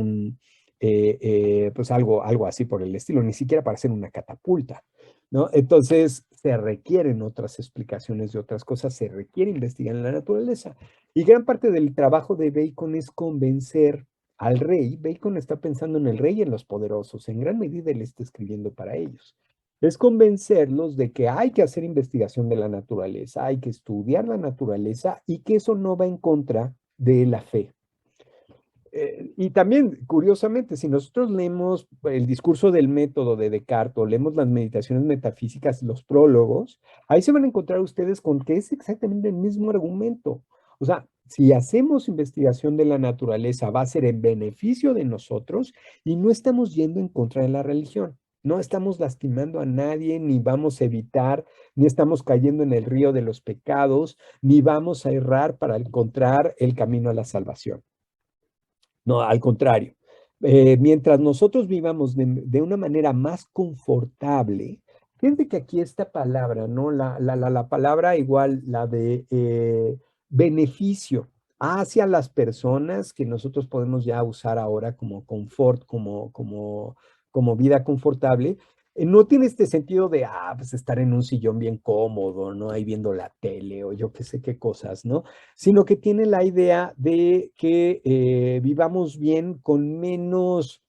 pues algo así por el estilo, ni siquiera para hacer una catapulta, ¿no? Entonces se requieren otras explicaciones de otras cosas, se requiere investigar en la naturaleza. Y gran parte del trabajo de Bacon es convencer al rey. Bacon está pensando en el rey y en los poderosos, en gran medida él está escribiendo para ellos, es convencerlos de que hay que hacer investigación de la naturaleza, hay que estudiar la naturaleza y que eso no va en contra de la fe. Y también, curiosamente, si nosotros leemos el discurso del método de Descartes o leemos las meditaciones metafísicas, los prólogos, ahí se van a encontrar ustedes con que es exactamente el mismo argumento. O sea, si hacemos investigación de la naturaleza, va a ser en beneficio de nosotros y no estamos yendo en contra de la religión. No estamos lastimando a nadie, ni vamos a evitar, ni estamos cayendo en el río de los pecados, ni vamos a errar para encontrar el camino a la salvación. No, al contrario. Mientras nosotros vivamos de una manera más confortable, fíjense que aquí esta palabra, ¿no? La palabra igual, la de beneficio hacia las personas que nosotros podemos ya usar ahora como confort, como vida confortable, no tiene este sentido de, pues estar en un sillón bien cómodo, ¿no? Ahí viendo la tele o yo qué sé qué cosas, ¿no? Sino que tiene la idea de que vivamos bien con menos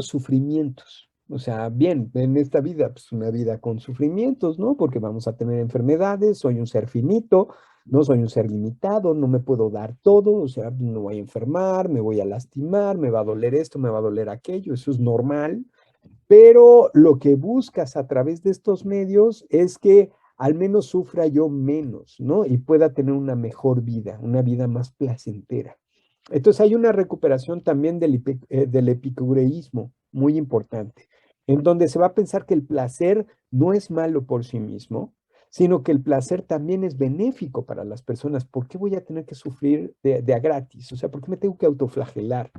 sufrimientos. O sea, bien, en esta vida, pues una vida con sufrimientos, ¿no? Porque vamos a tener enfermedades, soy un ser finito, no soy un ser limitado, no me puedo dar todo, o sea, me voy a enfermar, me voy a lastimar, me va a doler esto, me va a doler aquello, eso es normal, pero lo que buscas a través de estos medios es que al menos sufra yo menos, ¿no? Y pueda tener una mejor vida, una vida más placentera. Entonces hay una recuperación también del epicureísmo muy importante, en donde se va a pensar que el placer no es malo por sí mismo, sino que el placer también es benéfico para las personas. ¿Por qué voy a tener que sufrir de a gratis? O sea, ¿por qué me tengo que autoflagelar?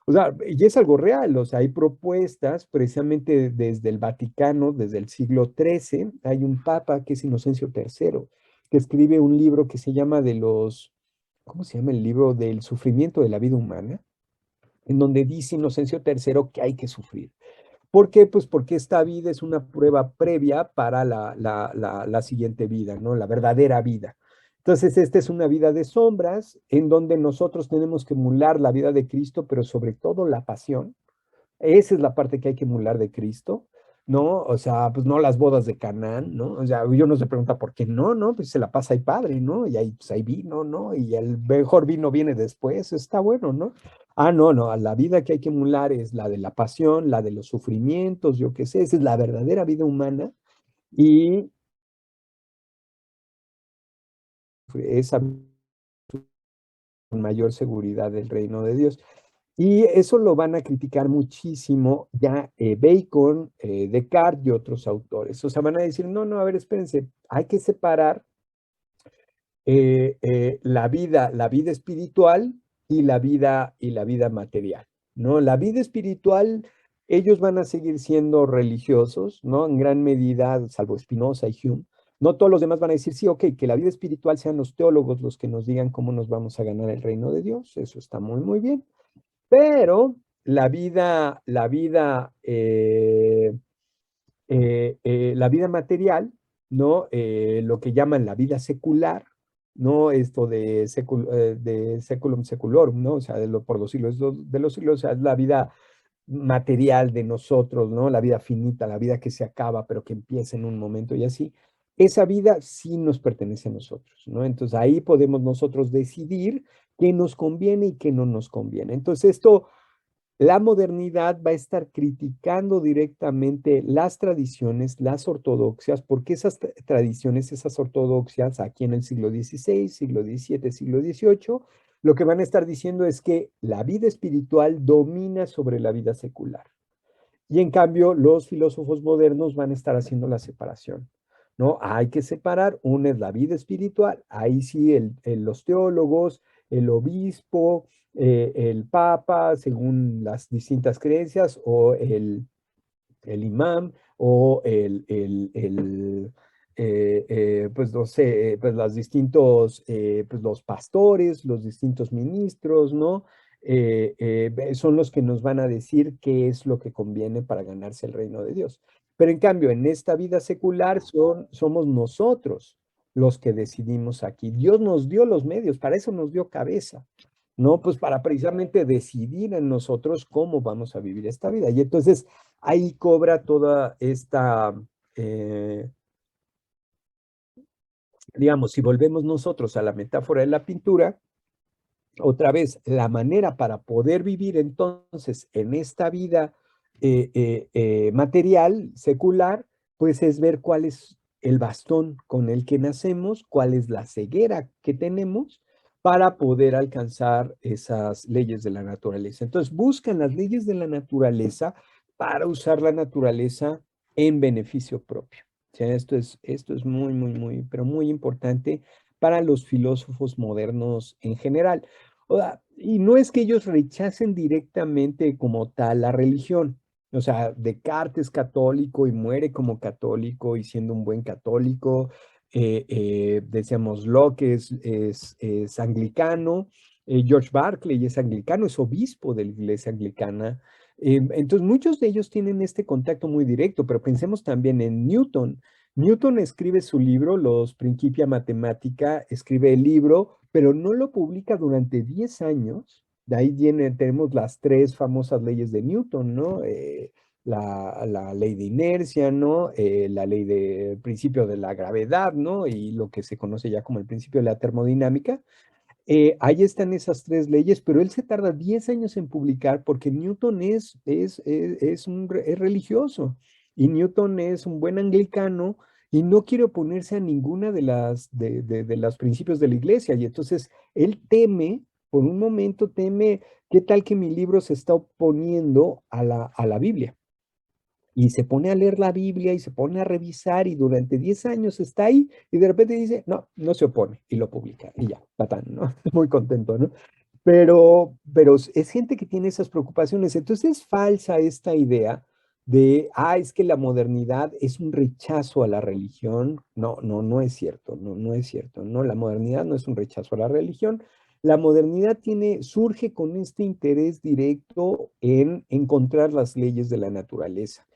O sea, y es algo real, o sea, hay propuestas precisamente desde el Vaticano, desde el siglo XIII, hay un papa que es Inocencio III, que escribe un libro que se llama ¿cómo se llama el libro? Del sufrimiento de la vida humana, en donde dice Inocencio III que hay que sufrir. ¿Por qué? Pues porque esta vida es una prueba previa para la siguiente vida, ¿no? La verdadera vida. Entonces, esta es una vida de sombras en donde nosotros tenemos que emular la vida de Cristo, pero sobre todo la pasión. Esa es la parte que hay que emular de Cristo, ¿no? O sea, pues no las bodas de Canaán, ¿no? O sea, uno se pregunta por qué no, ¿no? Pues se la pasa ahí padre, ¿no? Y ahí, pues hay vino, ¿no? Y el mejor vino viene después, está bueno, ¿no? Ah, no, no, la vida que hay que emular es la de la pasión, la de los sufrimientos, yo qué sé, esa es la verdadera vida humana y esa con mayor seguridad del reino de Dios. Y eso lo van a criticar muchísimo ya Bacon, Descartes y otros autores. O sea, van a decir, no, no, a ver, espérense, hay que separar la vida espiritual y la vida material, ¿no? La vida espiritual, ellos van a seguir siendo religiosos, ¿no? En gran medida, salvo Spinoza y Hume. No todos los demás van a decir, sí, ok, que la vida espiritual sean los teólogos los que nos digan cómo nos vamos a ganar el reino de Dios. Eso está muy, muy bien. Pero la vida material, ¿no? Lo que llaman la vida secular, ¿no? Esto de seculum seculorum, ¿no? O sea, por los siglos de los siglos, o sea, es la vida material de nosotros, ¿no? La vida finita, la vida que se acaba, pero que empieza en un momento y así. Esa vida sí nos pertenece a nosotros, ¿no? Entonces ahí podemos nosotros decidir qué nos conviene y qué no nos conviene. Entonces, esto, la modernidad va a estar criticando directamente las tradiciones, las ortodoxias, porque esas tradiciones, esas ortodoxias, aquí en el siglo XVI, siglo XVII, siglo XVIII, lo que van a estar diciendo es que la vida espiritual domina sobre la vida secular. Y en cambio, los filósofos modernos van a estar haciendo la separación, ¿no? Hay que separar, una es la vida espiritual, ahí sí los teólogos, el obispo, el papa, según las distintas creencias, o el imam o pues no sé, pues los distintos, pues los pastores, los distintos ministros, ¿no? Son los que nos van a decir qué es lo que conviene para ganarse el reino de Dios. Pero en cambio, en esta vida secular somos nosotros los que decidimos aquí. Dios nos dio los medios, para eso nos dio cabeza, ¿no? Pues para precisamente decidir en nosotros cómo vamos a vivir esta vida. Y entonces ahí cobra toda esta, eh, digamos, si volvemos nosotros a la metáfora de la pintura, otra vez, la manera para poder vivir entonces en esta vida material, secular, pues es ver cuál es el bastón con el que nacemos, cuál es la ceguera que tenemos para poder alcanzar esas leyes de la naturaleza. Entonces, buscan las leyes de la naturaleza para usar la naturaleza en beneficio propio. O sea, esto es muy, muy, muy, pero muy importante para los filósofos modernos en general. Y no es que ellos rechacen directamente como tal la religión. O sea, Descartes es católico y muere como católico y siendo un buen católico. Decíamos Locke es anglicano. George Berkeley es anglicano, es obispo de la iglesia anglicana. Entonces, muchos de ellos tienen este contacto muy directo, pero pensemos también en Newton. Newton escribe su libro, Los Principia Mathematica, escribe el libro, pero no lo publica durante 10 años. De ahí tenemos las tres famosas leyes de Newton, ¿no? La ley de inercia, ¿no? La ley del principio de la gravedad, ¿no? Y lo que se conoce ya como el principio de la termodinámica. Ahí están esas tres leyes, pero él se tarda 10 años en publicar porque Newton es religioso y Newton es un buen anglicano y no quiere oponerse a ninguna de los principios de la iglesia. Y entonces él teme, por un momento teme, ¿qué tal que mi libro se está oponiendo a la Biblia? Y se pone a leer la Biblia y se pone a revisar y durante 10 años está ahí y de repente dice, no, no se opone y lo publica y ya, patán, ¿no? Muy contento, ¿no? Pero es gente que tiene esas preocupaciones. Entonces es falsa esta idea de, es que la modernidad es un rechazo a la religión. No, no, no es cierto, no, no es cierto, no, la modernidad no es un rechazo a la religión. La modernidad surge con este interés directo en encontrar las leyes de la naturaleza,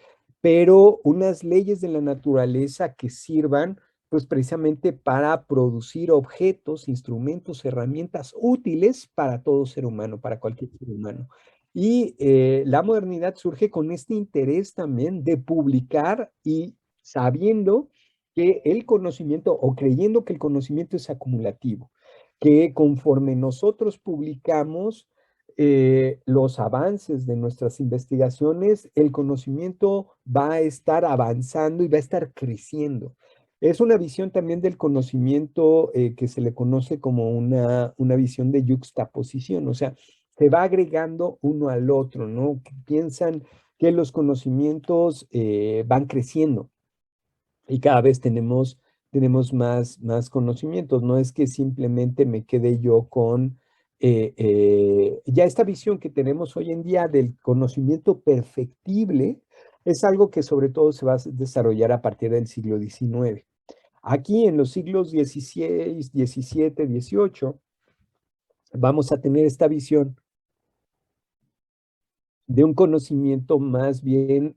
pero unas leyes de la naturaleza que sirvan pues precisamente para producir objetos, instrumentos, herramientas útiles para todo ser humano, para cualquier ser humano. Y la modernidad surge con este interés también de publicar y sabiendo que el conocimiento o creyendo que el conocimiento es acumulativo, que conforme nosotros publicamos los avances de nuestras investigaciones, el conocimiento va a estar avanzando y va a estar creciendo. Es una visión también del conocimiento que se le conoce como una visión de yuxtaposición, o sea, se va agregando uno al otro, ¿no? Que piensan que los conocimientos van creciendo y cada vez tenemos más conocimientos. No es que simplemente me quede yo con ya esta visión que tenemos hoy en día del conocimiento perfectible, es algo que sobre todo se va a desarrollar a partir del siglo XIX. Aquí en los siglos XVI, XVII, XVIII, vamos a tener esta visión de un conocimiento más bien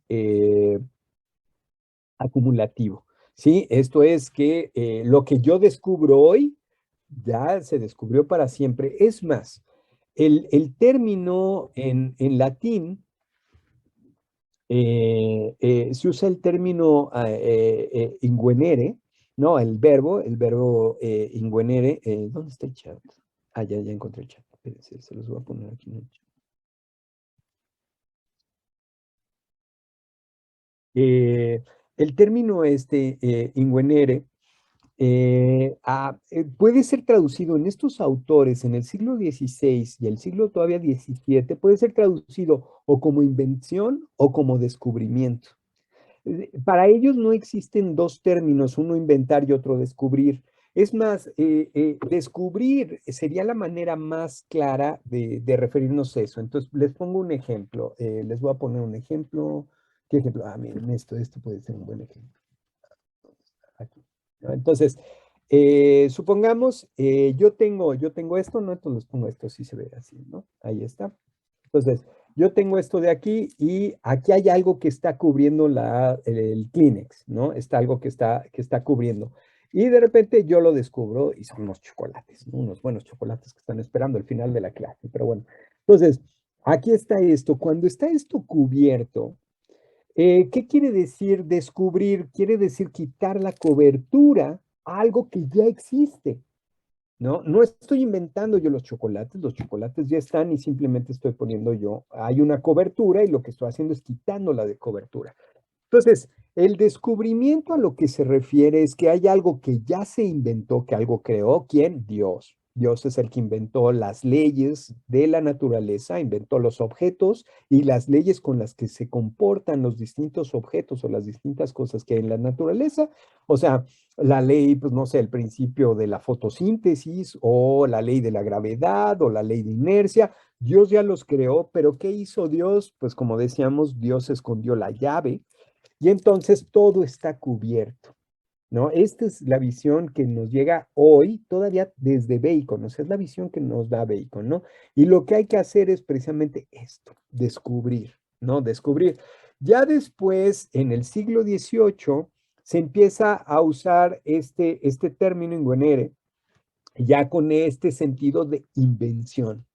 acumulativo. ¿Sí? Esto es que lo que yo descubro hoy ya se descubrió para siempre. Es más, el término en latín, se usa el término inguenere, ¿no? El verbo inguenere. ¿Dónde está el chat? Ya encontré el chat. Espérense, se los voy a poner aquí en el chat. Eh, el término Ingüenere, puede ser traducido en estos autores en el siglo XVI y el siglo todavía XVII, puede ser traducido o como invención o como descubrimiento. Para ellos no existen dos términos, uno inventar y otro descubrir. Es más, descubrir sería la manera más clara de referirnos a eso. Entonces, les pongo un ejemplo. Les voy a poner un ejemplo. ¿Qué ejemplo? Miren, esto puede ser un buen ejemplo. Aquí, ¿no? Entonces, supongamos, yo tengo esto, ¿no? Entonces les pongo esto, sí se ve así, ¿no? Ahí está. Entonces, yo tengo esto de aquí y aquí hay algo que está cubriendo el Kleenex, ¿no? Está algo que está cubriendo. Y de repente yo lo descubro y son unos chocolates, ¿no? Unos buenos chocolates que están esperando el final de la clase. Pero bueno, entonces, aquí está esto. Cuando está esto cubierto, ¿qué quiere decir descubrir? Quiere decir quitar la cobertura a algo que ya existe. ¿No? No estoy inventando yo los chocolates ya están y simplemente estoy poniendo yo, hay una cobertura y lo que estoy haciendo es quitando la de cobertura. Entonces, el descubrimiento a lo que se refiere es que hay algo que ya se inventó, que algo creó. ¿Quién? Dios. Dios es el que inventó las leyes de la naturaleza, inventó los objetos y las leyes con las que se comportan los distintos objetos o las distintas cosas que hay en la naturaleza. O sea, la ley, pues no sé, el principio de la fotosíntesis o la ley de la gravedad o la ley de inercia. Dios ya los creó, pero ¿qué hizo Dios? Pues como decíamos, Dios escondió la llave y entonces todo está cubierto, ¿no? Esta es la visión que nos llega hoy, todavía desde Bacon, o sea, es la visión que nos da Bacon, ¿no? Y lo que hay que hacer es precisamente esto, descubrir, ¿no? Descubrir. Ya después, en el siglo XVIII, se empieza a usar este término inguanere, ya con este sentido de invención,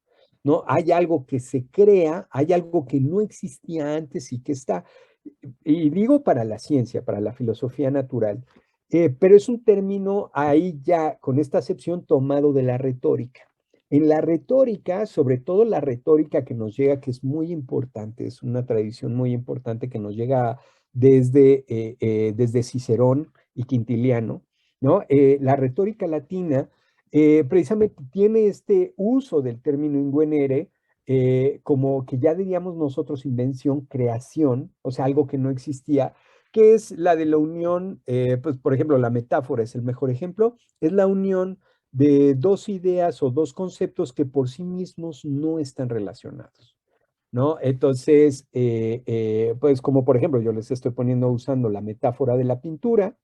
¿no? Hay algo que se crea, hay algo que no existía antes y que está, y digo para la ciencia, para la filosofía natural, pero es un término ahí ya con esta acepción tomado de la retórica. En la retórica, sobre todo la retórica que nos llega, que es muy importante, es una tradición muy importante que nos llega desde Cicerón y Quintiliano, ¿no? La retórica latina precisamente tiene este uso del término inguenere como que ya diríamos nosotros invención, creación, o sea, algo que no existía, que es la de la unión, pues por ejemplo, la metáfora es el mejor ejemplo, es la unión de dos ideas o dos conceptos que por sí mismos no están relacionados. ¿No? Entonces, pues como por ejemplo, yo les estoy poniendo usando la metáfora de la pintura,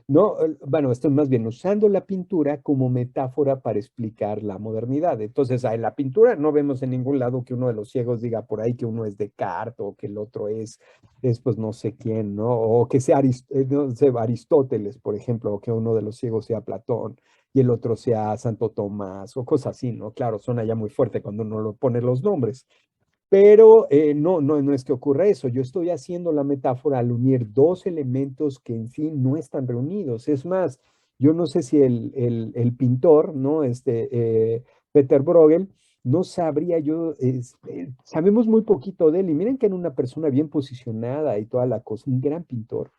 ¿no? Bueno, estoy más bien usando la pintura como metáfora para explicar la modernidad. Entonces, en la pintura no vemos en ningún lado que uno de los ciegos diga por ahí que uno es Descartes o que el otro es pues no sé quién, ¿no? O que sea no sé, Aristóteles, por ejemplo, o que uno de los ciegos sea Platón y el otro sea Santo Tomás o cosas así, ¿no? Claro, suena ya muy fuerte cuando uno lo pone los nombres. Pero no es que ocurra eso. Yo estoy haciendo la metáfora al unir dos elementos que en sí no están reunidos. Es más, yo no sé si el pintor, ¿no? Peter Bruegel, no sabría yo, sabemos muy poquito de él. Y miren que era una persona bien posicionada y toda la cosa, un gran pintor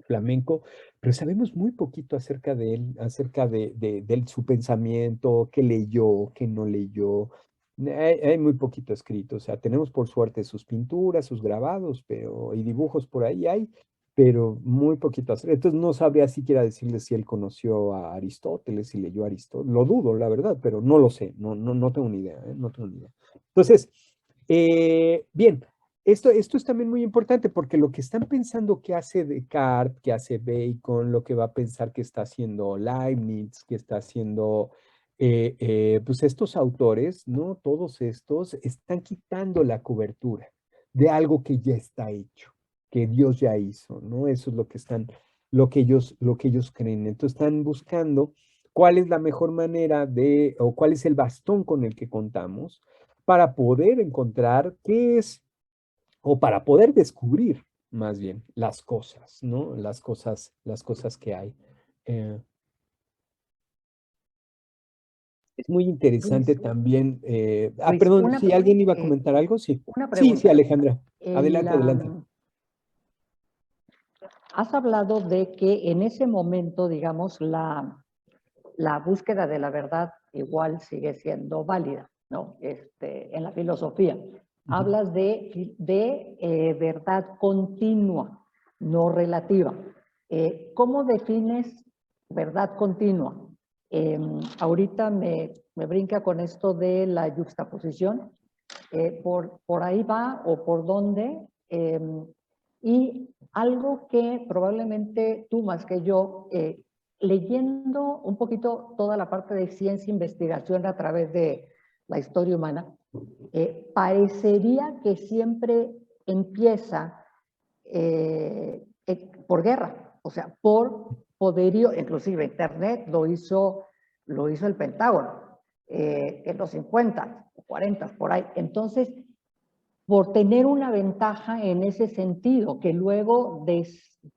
flamenco, pero sabemos muy poquito acerca de él, acerca de su pensamiento, qué leyó, qué no leyó. Hay muy poquito escrito, o sea, tenemos por suerte sus pinturas, sus grabados, y dibujos por ahí hay, pero muy poquito. Entonces no sabría siquiera decirle si él conoció a Aristóteles, si leyó a Aristóteles, lo dudo, la verdad, pero no lo sé, no tengo ni idea, no tengo ni idea. Entonces, bien, esto es también muy importante porque lo que están pensando que hace Descartes, que hace Bacon, lo que va a pensar que está haciendo Leibniz, que está haciendo, pues estos autores, ¿no? Todos estos están quitando la cobertura de algo que ya está hecho, que Dios ya hizo, ¿no? Eso es lo que ellos creen. Entonces están buscando cuál es la mejor manera o cuál es el bastón con el que contamos para poder encontrar qué es o para poder descubrir más bien las cosas, ¿no? Las cosas que hay. Eh, Es muy interesante Luis, también. Luis, Perdón, si alguien iba a comentar algo, sí. una Sí, sí, pregunta. Alejandra. El, Adelante, adelante. has hablado de que en ese momento, digamos, la búsqueda de la verdad igual sigue siendo válida, ¿no? En la filosofía. Ujú. Hablas de verdad continua, no relativa. ¿Cómo defines verdad continua? Ahorita me brinca con esto de la juxtaposición. Por ahí va o por dónde. Y algo que probablemente tú más que yo, leyendo un poquito toda la parte de ciencia e investigación a través de la historia humana, parecería que siempre empieza por guerra, o sea, por poderío, inclusive Internet lo hizo el Pentágono en los 50 o 40 por ahí. Entonces, por tener una ventaja en ese sentido, que luego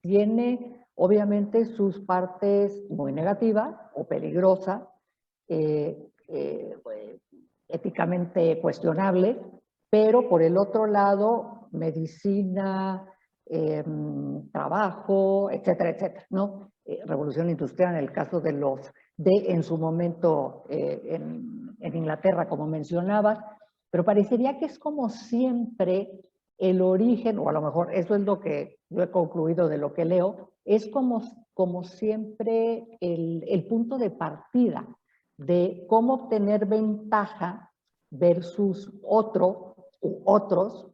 tiene obviamente sus partes muy negativas o peligrosas, eh, eh, éticamente cuestionables, pero por el otro lado, medicina, trabajo, etcétera, etcétera, ¿no? Revolución industrial en el caso en su momento en Inglaterra, como mencionabas, pero parecería que es como siempre el origen, o a lo mejor eso es lo que yo he concluido de lo que leo, es como siempre el punto de partida de cómo obtener ventaja versus otros,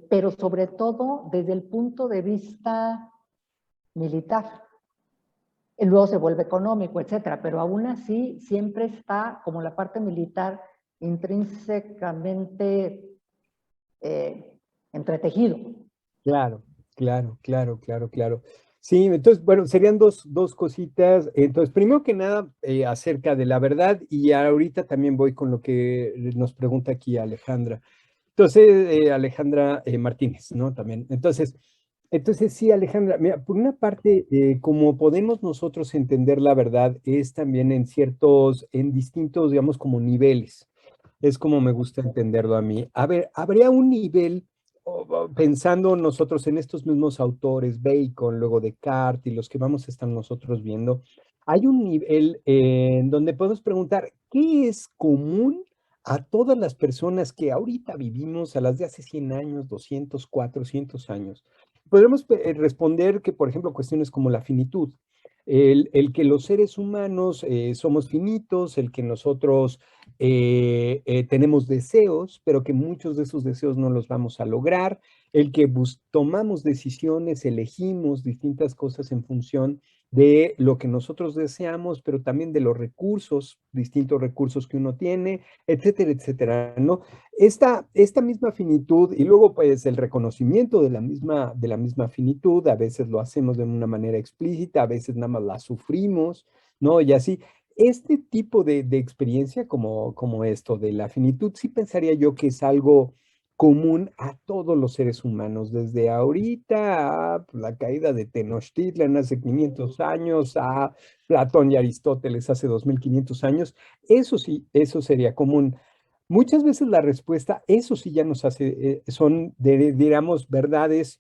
pero sobre todo desde el punto de vista militar. Y luego se vuelve económico, etcétera, pero aún así siempre está como la parte militar intrínsecamente entretejido. Claro, claro, claro, claro, claro. Sí, entonces, bueno, serían dos cositas. Entonces, primero que nada, acerca de la verdad, y ahorita también voy con lo que nos pregunta aquí Alejandra. Entonces, Alejandra Martínez, ¿no? También. Entonces, sí, Alejandra, mira, por una parte, como podemos nosotros entender la verdad, es también en distintos, digamos, como niveles. Es como me gusta entenderlo a mí. A ver, habría un nivel, pensando nosotros en estos mismos autores, Bacon, luego Descartes y los que vamos a estar nosotros viendo, hay un nivel en donde podemos preguntar, ¿qué es común a todas las personas que ahorita vivimos, a las de hace 100 años, 200, 400 años? Podremos responder que, por ejemplo, cuestiones como la finitud, el que los seres humanos somos finitos, el que nosotros tenemos deseos, pero que muchos de esos deseos no los vamos a lograr, el que tomamos decisiones, elegimos distintas cosas en función de lo que nosotros deseamos, pero también de los recursos, distintos recursos que uno tiene, etcétera, etcétera, ¿no? Esta misma finitud y luego pues el reconocimiento de la misma finitud, a veces lo hacemos de una manera explícita, a veces nada más la sufrimos, ¿no? Y así, este tipo de experiencia como esto de la finitud, sí pensaría yo que es algo común a todos los seres humanos, desde ahorita a la caída de Tenochtitlan hace 500 años, a Platón y Aristóteles hace 2500 años. Eso sí, eso sería común. Muchas veces la respuesta, eso sí ya nos hace, son, digamos, verdades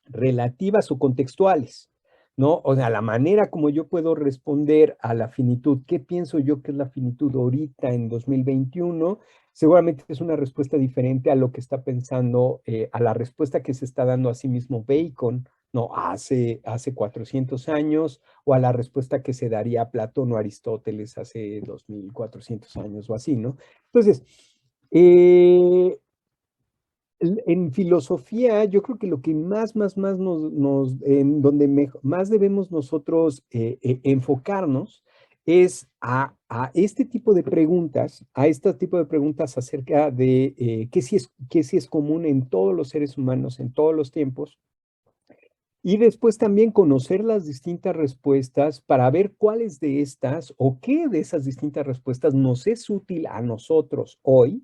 relativas o contextuales, ¿no? O sea, la manera como yo puedo responder a la finitud, ¿qué pienso yo que es la finitud ahorita en 2021? Seguramente es una respuesta diferente a lo que está pensando, a la respuesta que se está dando a sí mismo Bacon, ¿no? Hace 400 años, o a la respuesta que se daría a Platón o Aristóteles hace 2400 años o así, ¿no? Entonces, eh, en filosofía, yo creo que lo que más en donde más debemos nosotros enfocarnos es a este tipo de preguntas, a este tipo de preguntas acerca de qué sí es común en todos los seres humanos, en todos los tiempos, y después también conocer las distintas respuestas para ver cuáles de estas o qué de esas distintas respuestas nos es útil a nosotros hoy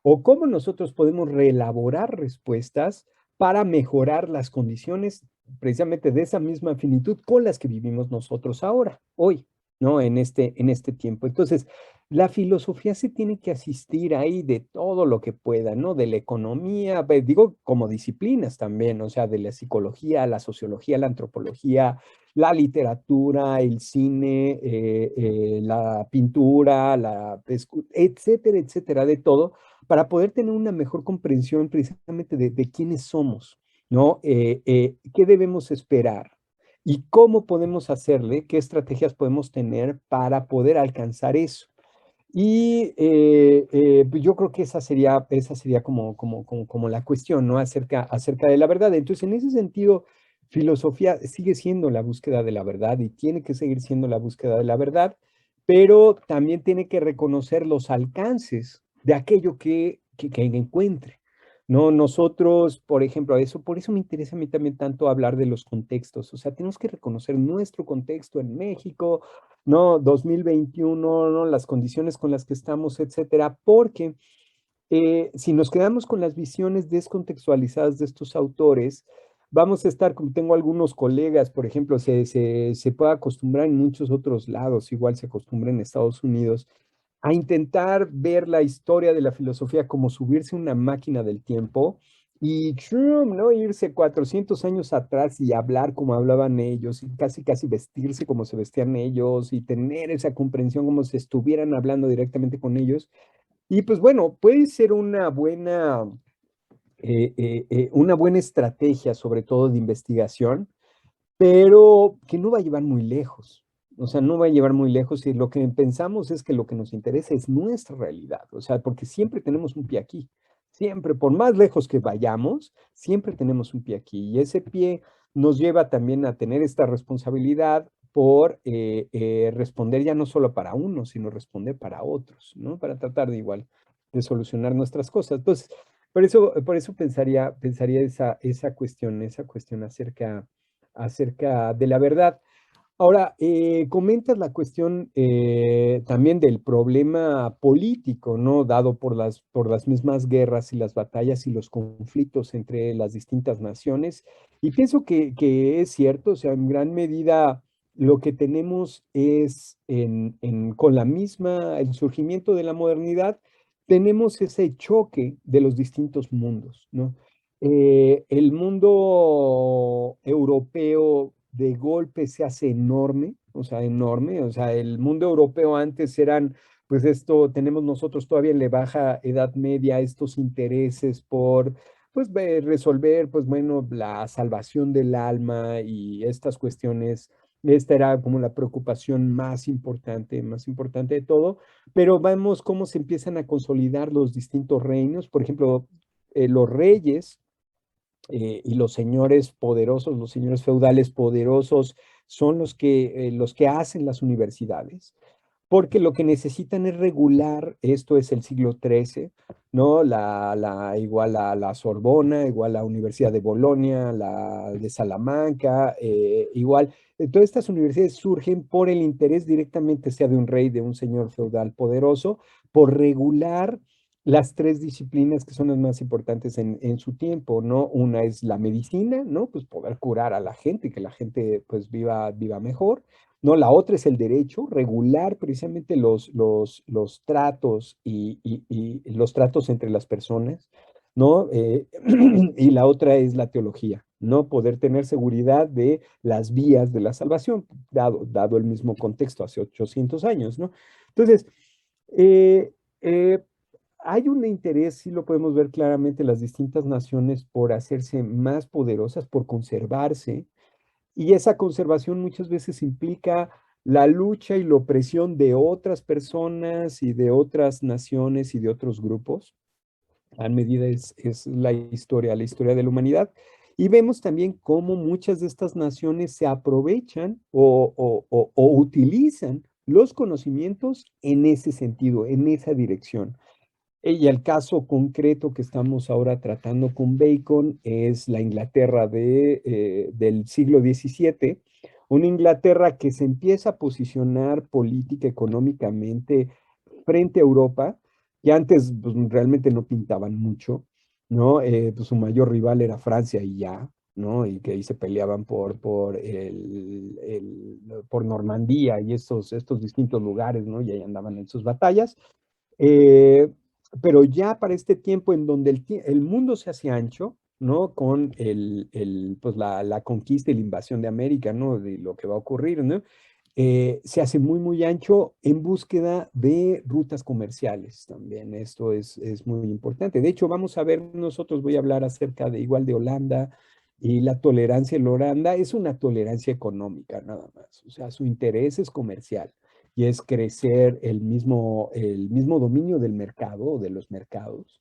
o cómo nosotros podemos reelaborar respuestas para mejorar las condiciones precisamente de esa misma finitud con las que vivimos nosotros ahora, hoy. ¿no? En este tiempo. Entonces, la filosofía se tiene que asistir ahí de todo lo que pueda, ¿no? De la economía, digo, como disciplinas también, o sea, de la psicología, la sociología, la antropología, la literatura, el cine, la pintura, etcétera, etcétera, de todo, para poder tener una mejor comprensión precisamente de quiénes somos, ¿no? ¿Qué debemos esperar? ¿Y cómo podemos hacerle? ¿Qué estrategias podemos tener para poder alcanzar eso? Y pues yo creo que esa sería como la cuestión, ¿no? Acerca de la verdad. Entonces, en ese sentido, filosofía sigue siendo la búsqueda de la verdad y tiene que seguir siendo la búsqueda de la verdad, pero también tiene que reconocer los alcances de aquello que encuentre. No, nosotros, por ejemplo, por eso me interesa a mí también tanto hablar de los contextos. O sea, tenemos que reconocer nuestro contexto en México, ¿no? 2021, ¿no? Las condiciones con las que estamos, etcétera, porque si nos quedamos con las visiones descontextualizadas de estos autores, vamos a estar, como tengo algunos colegas, por ejemplo, se puede acostumbrar en muchos otros lados, igual se acostumbra en Estados Unidos, a intentar ver la historia de la filosofía como subirse a una máquina del tiempo y ¡chum!, ¿no? Irse 400 años atrás y hablar como hablaban ellos y casi casi vestirse como se vestían ellos y tener esa comprensión como si estuvieran hablando directamente con ellos. Y pues bueno, puede ser una buena estrategia, sobre todo de investigación, pero que no va a llevar muy lejos. O sea, no va a llevar muy lejos y lo que pensamos es que lo que nos interesa es nuestra realidad. O sea, porque siempre tenemos un pie aquí. Siempre, por más lejos que vayamos, siempre tenemos un pie aquí. Y ese pie nos lleva también a tener esta responsabilidad por responder ya no solo para uno, sino responder para otros, ¿no? Para tratar de igual de solucionar nuestras cosas. Entonces, por eso pensaría esa cuestión acerca de la verdad. Ahora, comentas la cuestión también del problema político, ¿no? Dado por las mismas guerras y las batallas y los conflictos entre las distintas naciones. Y pienso que es cierto, o sea, en gran medida lo que tenemos es con el surgimiento de la modernidad, tenemos ese choque de los distintos mundos, ¿no? El mundo europeo de golpe se hace enorme, o sea, enorme. O sea, el mundo europeo antes pues esto, tenemos nosotros todavía en la baja Edad Media estos intereses por, pues, resolver, pues bueno, la salvación del alma y estas cuestiones. Esta era como la preocupación más importante de todo, pero vemos cómo se empiezan a consolidar los distintos reinos. Por ejemplo, los reyes y los señores poderosos, los señores feudales poderosos, son los que hacen las universidades, porque lo que necesitan es regular, esto es el siglo XIII, ¿no? Igual a la Sorbona, igual a la Universidad de Bolonia, la de Salamanca, igual. Todas estas universidades surgen por el interés directamente, sea de un rey, de un señor feudal poderoso, por regular las tres disciplinas que son las más importantes en su tiempo, ¿no? Una es la medicina, ¿no? Pues poder curar a la gente y que la gente pues viva mejor. No, la otra es el derecho, regular precisamente los tratos y los tratos entre las personas, ¿no? Y la otra es la teología, ¿no? Poder tener seguridad de las vías de la salvación, dado el mismo contexto hace 800 años, ¿no? Entonces, eh, eh, hay un interés, sí lo podemos ver claramente, en las distintas naciones por hacerse más poderosas, por conservarse, y esa conservación muchas veces implica la lucha y la opresión de otras personas y de otras naciones y de otros grupos. A medida es la historia de la humanidad. Y vemos también cómo muchas de estas naciones se aprovechan o utilizan los conocimientos en ese sentido, en esa dirección. Y el caso concreto que estamos ahora tratando con Bacon es la Inglaterra del siglo XVII, una Inglaterra que se empieza a posicionar política, económicamente frente a Europa, que antes pues, realmente no pintaban mucho, ¿no? Pues su mayor rival era Francia y ya, ¿no? Y que ahí se peleaban por Normandía y estos distintos lugares, ¿no? Y ahí andaban en sus batallas. Eh, pero ya para este tiempo en donde el mundo se hace ancho, ¿no? Con pues la conquista y la invasión de América, ¿no? De lo que va a ocurrir, ¿no? Se hace muy, muy ancho en búsqueda de rutas comerciales también. Esto es muy importante. De hecho, vamos a ver, nosotros voy a hablar acerca de igual de Holanda y la tolerancia en Holanda es una tolerancia económica nada más. O sea, su interés es comercial y es crecer el mismo dominio del mercado o de los mercados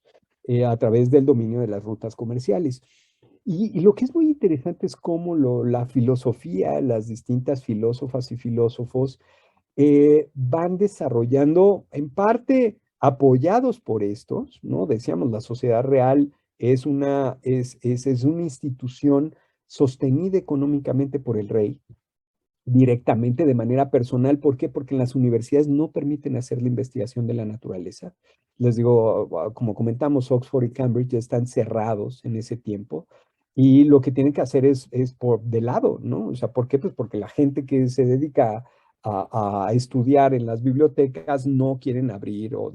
a través del dominio de las rutas comerciales. Y lo que es muy interesante es cómo la filosofía, las distintas filósofas y filósofos van desarrollando, en parte apoyados por estos, ¿no? Decíamos, la sociedad real es una institución sostenida económicamente por el rey, directamente de manera personal. ¿Por qué? Porque en las universidades no permiten hacer la investigación de la naturaleza. Les digo, como comentamos, Oxford y Cambridge ya están cerrados en ese tiempo y lo que tienen que hacer es por de lado, ¿no? O sea, ¿por qué? Pues porque la gente que se dedica a estudiar en las bibliotecas no quieren abrir o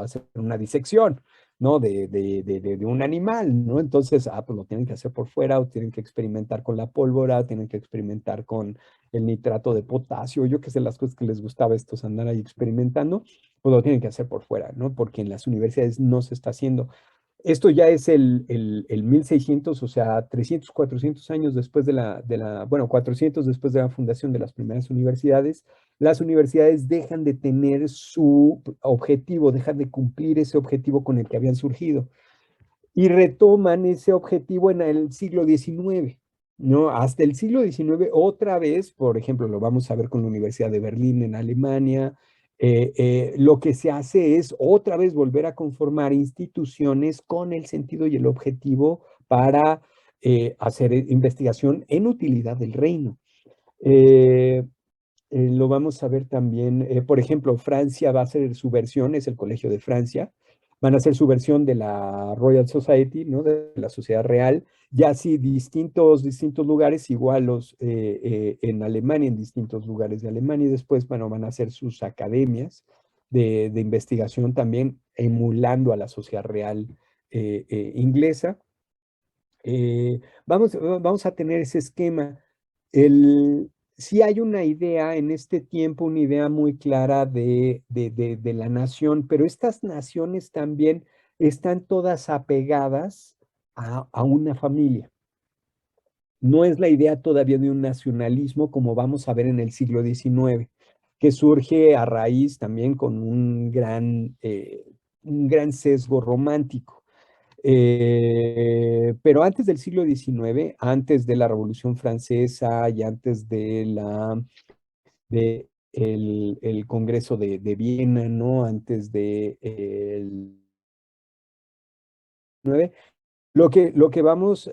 hacer una disección, ¿no? De un animal, ¿no? Entonces, pues lo tienen que hacer por fuera o tienen que experimentar con la pólvora, tienen que experimentar con el nitrato de potasio, yo qué sé, las cosas que les gustaba estos andar ahí experimentando, pues lo tienen que hacer por fuera, ¿no? Porque en las universidades no se está haciendo. Esto ya es el 1600, o sea, 300, 400 años después bueno, 400 después de la fundación de las primeras universidades. Las universidades dejan de tener su objetivo, dejan de cumplir ese objetivo con el que habían surgido y retoman ese objetivo en el siglo XIX, ¿no? Hasta el siglo XIX, otra vez, por ejemplo, lo vamos a ver con la Universidad de Berlín en Alemania, lo que se hace es otra vez volver a conformar instituciones con el sentido y el objetivo para hacer investigación en utilidad del reino. Eh, lo vamos a ver también, por ejemplo, Francia va a hacer su versión, es el Colegio de Francia, van a hacer su versión de la Royal Society, ¿no? De la Sociedad Real, ya así distintos lugares, igual en Alemania, en distintos lugares de Alemania, y después, bueno, van a hacer sus academias de investigación también, emulando a la Sociedad Real inglesa. Vamos a tener ese esquema. Sí hay una idea en este tiempo, una idea muy clara de la nación, pero estas naciones también están todas apegadas a una familia. No es la idea todavía de un nacionalismo como vamos a ver en el siglo XIX, que surge a raíz también con un gran sesgo romántico. Pero antes del siglo XIX, antes de la Revolución Francesa y antes el Congreso de Viena, ¿no? Antes de el 9, lo que vamos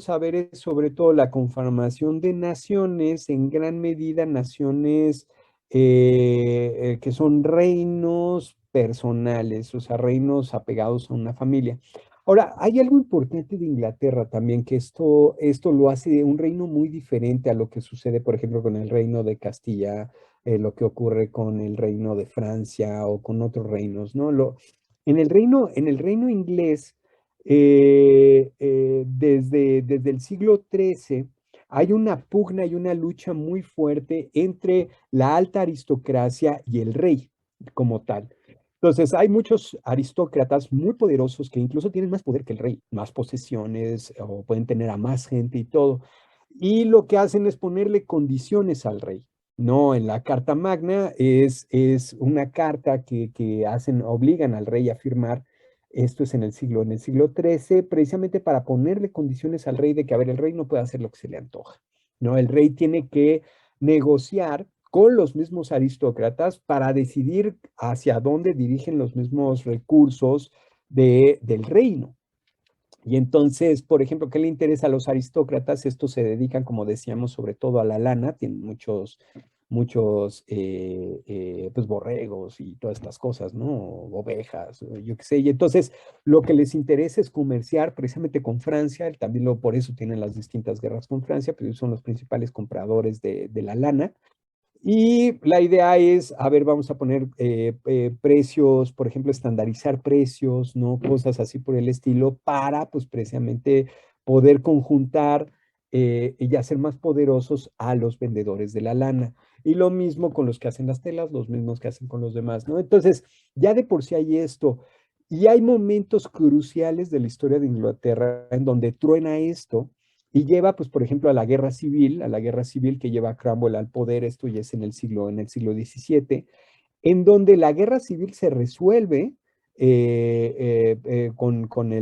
a ver es sobre todo la conformación de naciones, en gran medida naciones que son reinos personales, o sea, reinos apegados a una familia. Ahora, hay algo importante de Inglaterra también, que esto lo hace de un reino muy diferente a lo que sucede, por ejemplo, con el reino de Castilla, lo que ocurre con el reino de Francia o con otros reinos, ¿no? En el reino inglés, desde el siglo XIII, hay una pugna y una lucha muy fuerte entre la alta aristocracia y el rey como tal. Entonces, hay muchos aristócratas muy poderosos que incluso tienen más poder que el rey, más posesiones o pueden tener a más gente y todo. Y lo que hacen es ponerle condiciones al rey. No, en la Carta Magna es una carta que obligan al rey a firmar. Esto es en el siglo XIII, precisamente para ponerle condiciones al rey de que, a ver, el rey no puede hacer lo que se le antoja, ¿no? El rey tiene que negociar con los mismos aristócratas para decidir hacia dónde dirigen los mismos recursos del reino. Y entonces, por ejemplo, ¿qué le interesa a los aristócratas? Estos se dedican, como decíamos, sobre todo a la lana, tienen pues borregos y todas estas cosas, ¿no? Ovejas, o yo qué sé. Y entonces lo que les interesa es comerciar precisamente con Francia, también por eso tienen las distintas guerras con Francia, pero ellos son los principales compradores de la lana. Y la idea es, a ver, vamos a poner precios, por ejemplo, estandarizar precios, ¿no? Cosas así por el estilo, para, pues, precisamente poder conjuntar y hacer más poderosos a los vendedores de la lana. Y lo mismo con los que hacen las telas, los mismos que hacen con los demás, ¿no? Entonces, ya de por sí hay esto. Y hay momentos cruciales de la historia de Inglaterra en donde truena esto y lleva, pues, por ejemplo, a la guerra civil que lleva a Cromwell al poder, esto ya es en el siglo XVII, en donde la guerra civil se resuelve con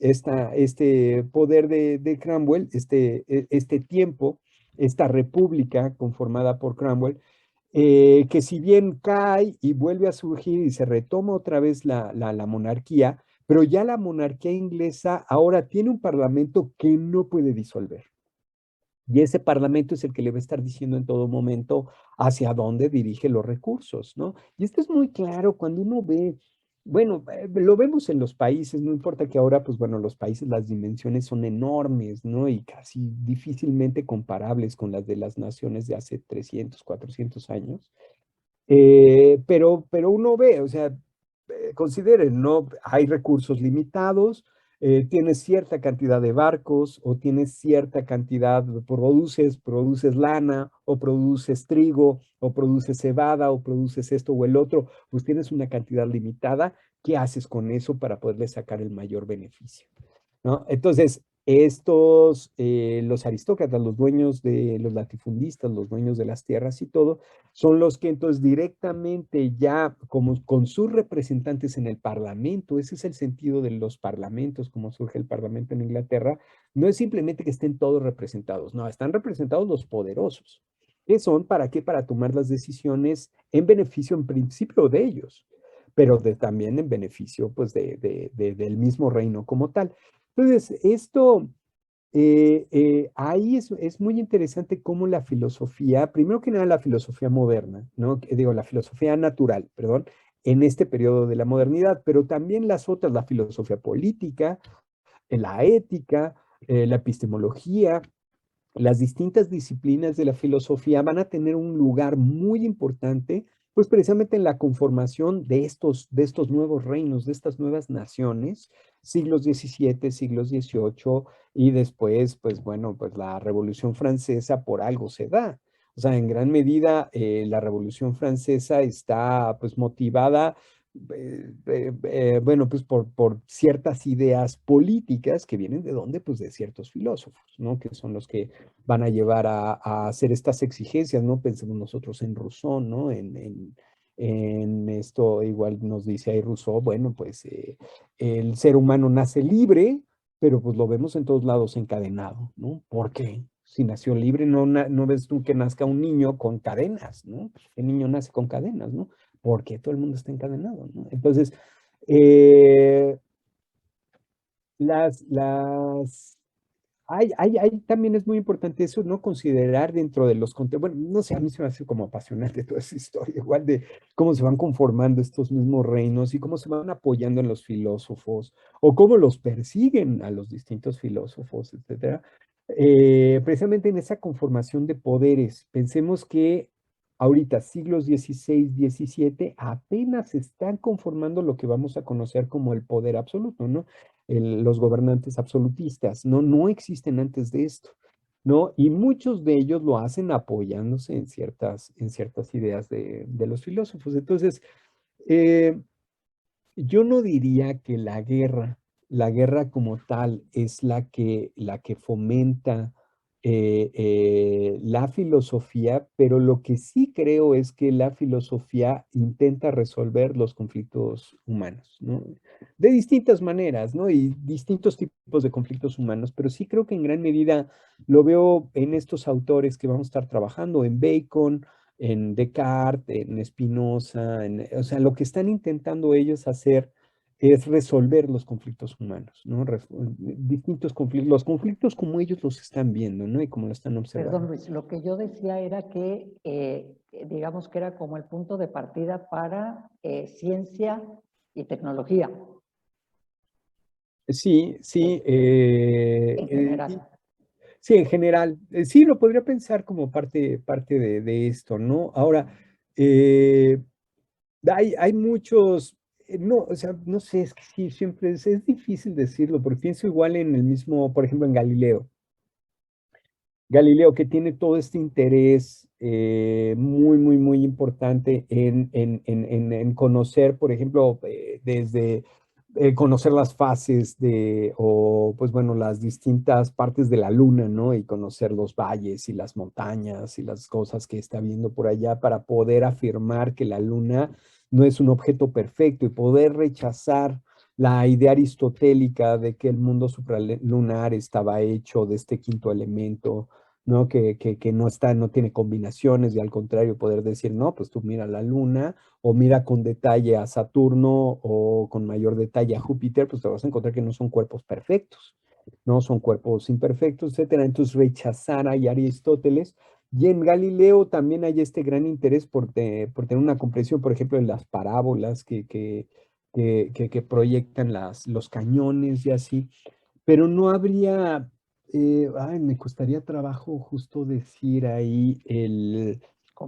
este poder de Cromwell, este tiempo, esta república conformada por Cromwell, que si bien cae y vuelve a surgir y se retoma otra vez la monarquía, pero ya la monarquía inglesa ahora tiene un parlamento que no puede disolver. Y ese parlamento es el que le va a estar diciendo en todo momento hacia dónde dirige los recursos, ¿no? Y esto es muy claro cuando uno ve, bueno, lo vemos en los países, no importa que ahora, pues bueno, los países, las dimensiones son enormes, ¿no? Y casi difícilmente comparables con las de las naciones de hace 300, 400 años. Pero uno ve, o sea, consideren, ¿no? Hay recursos limitados, tienes cierta cantidad de barcos o tienes cierta cantidad, produces lana o produces trigo o produces cebada o produces esto o el otro, pues tienes una cantidad limitada. ¿Qué haces con eso para poderle sacar el mayor beneficio? ¿No? Entonces, los aristócratas, los dueños de los latifundistas, los dueños de las tierras y todo, son los que entonces directamente ya como con sus representantes en el parlamento, ese es el sentido de los parlamentos, como surge el parlamento en Inglaterra, no es simplemente que estén todos representados, no, están representados los poderosos. ¿Qué son? ¿Para qué? Para tomar las decisiones en beneficio en principio de ellos, pero también en beneficio pues del mismo reino como tal. Entonces, esto, ahí es muy interesante cómo la filosofía, primero que nada la filosofía moderna, ¿no? Digo, la filosofía natural, perdón, en este periodo de la modernidad, pero también las otras, la filosofía política, la ética, la epistemología, las distintas disciplinas de la filosofía van a tener un lugar muy importante, pues precisamente en la conformación de estos nuevos reinos, de estas nuevas naciones, siglos XVII, siglos XVIII, y después, pues bueno, pues la Revolución Francesa por algo se da. O sea, en gran medida la Revolución Francesa está pues motivada bueno, pues por ciertas ideas políticas que vienen de dónde, pues de ciertos filósofos, ¿no? Que son los que van a llevar a hacer estas exigencias, ¿no? Pensemos nosotros en Rousseau, ¿no? En esto igual nos dice ahí Rousseau, bueno, pues el ser humano nace libre, pero pues lo vemos en todos lados encadenado, ¿no? ¿Por qué? Si nació libre, no ves tú que nazca un niño con cadenas, ¿no? El niño nace con cadenas, ¿no? Porque todo el mundo está encadenado, ¿no? Entonces, eh, las, las, también es muy importante eso, ¿no? Considerar dentro de los contextos, bueno, no sé, a mí se me hace como apasionante toda esa historia, igual de cómo se van conformando estos mismos reinos y cómo se van apoyando en los filósofos o cómo los persiguen a los distintos filósofos, etcétera. Precisamente en esa conformación de poderes, pensemos que ahorita, siglos XVI, XVII, apenas se están conformando lo que vamos a conocer como el poder absoluto, ¿no? Los gobernantes absolutistas, ¿no? No existen antes de esto, ¿no? Y muchos de ellos lo hacen apoyándose en ciertas ideas de los filósofos. Entonces, eh, yo no diría que la guerra como tal es la que fomenta la filosofía, pero lo que sí creo es que la filosofía intenta resolver los conflictos humanos, ¿no? De distintas maneras, ¿no? Y distintos tipos de conflictos humanos, pero sí creo que en gran medida lo veo en estos autores que vamos a estar trabajando, en Bacon, en Descartes, en Spinoza, o sea, lo que están intentando ellos hacer es resolver los conflictos humanos, ¿no? Distintos conflictos, los conflictos como ellos los están viendo, ¿no? Y como lo están Perdón, observando. Luis, lo que yo decía era que, digamos que era como el punto de partida para ciencia y tecnología Sí, sí, en general. sí, en general, sí, lo podría pensar como parte de esto, ¿no? Ahora, eh, hay muchos, no, o sea, no sé, es que sí, siempre es difícil decirlo, porque pienso igual en el mismo, por ejemplo, en Galileo. Galileo, que tiene todo este interés muy, muy, muy importante en conocer, por ejemplo, desde conocer las fases o pues bueno, las distintas partes de la luna, ¿no? Y conocer los valles y las montañas y las cosas que está viendo por allá para poder afirmar que la luna no es un objeto perfecto y poder rechazar la idea aristotélica de que el mundo supralunar estaba hecho de este quinto elemento, ¿no? Que no está, no tiene combinaciones y al contrario poder decir, no, pues tú mira la luna o mira con detalle a Saturno o con mayor detalle a Júpiter, pues te vas a encontrar que no son cuerpos perfectos, no son cuerpos imperfectos, etcétera. Entonces rechazar a Aristóteles. Y en Galileo también hay este gran interés por tener una comprensión, por ejemplo, en las parábolas que proyectan los cañones y así, pero no habría, me costaría trabajo justo decir ahí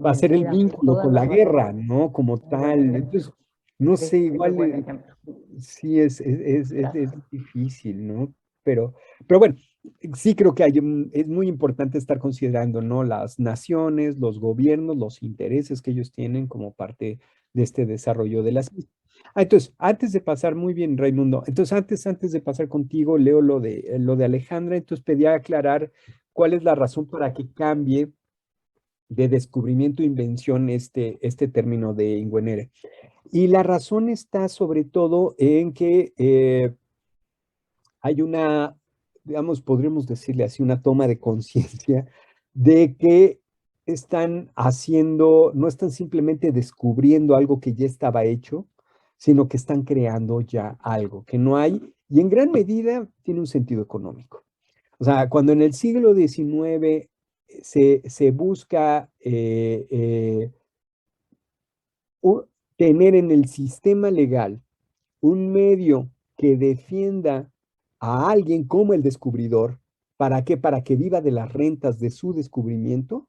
va a ser el Convencida, sí, vínculo toda con la la razón. guerra, ¿no? Como Un buen tal. ejemplo. Entonces, no Sí, sé, muy igual buen ejemplo. sí es Gracias. difícil, ¿no? Pero bueno, sí creo que es muy importante estar considerando, ¿no? Las naciones, los gobiernos, los intereses que ellos tienen como parte de este desarrollo de las. Entonces, antes de pasar, muy bien, Raimundo. Entonces, antes de pasar contigo, leo lo de Alejandra. Entonces, pedía aclarar cuál es la razón para que cambie de descubrimiento e invención este término de Ingüenere. Y la razón está sobre todo en que hay una, digamos, podríamos decirle así, una toma de conciencia de que están haciendo, no están simplemente descubriendo algo que ya estaba hecho, sino que están creando ya algo que no hay y en gran medida tiene un sentido económico. O sea, cuando en el siglo XIX se busca tener en el sistema legal un medio que defienda a alguien como el descubridor, ¿para qué? Para que viva de las rentas de su descubrimiento,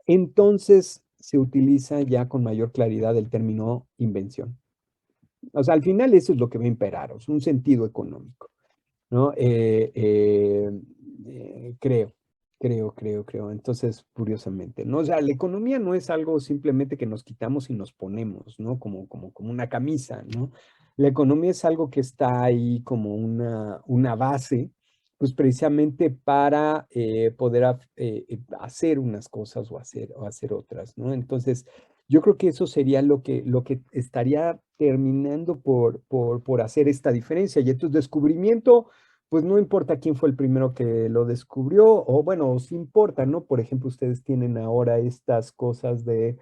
entonces se utiliza ya con mayor claridad el término invención. O sea, al final eso es lo que va a imperar, o sea, un sentido económico, ¿no? Creo, creo. Entonces, curiosamente, ¿no? O sea, la economía no es algo simplemente que nos quitamos y nos ponemos, ¿no? Como una camisa, ¿no? La economía es algo que está ahí como una base, pues precisamente para poder hacer unas cosas o hacer otras, ¿no? Entonces, yo creo que eso sería lo que estaría terminando por hacer esta diferencia. Y entonces, descubrimiento pues no importa quién fue el primero que lo descubrió, o bueno, sí importa, ¿no? Por ejemplo, ustedes tienen ahora estas cosas de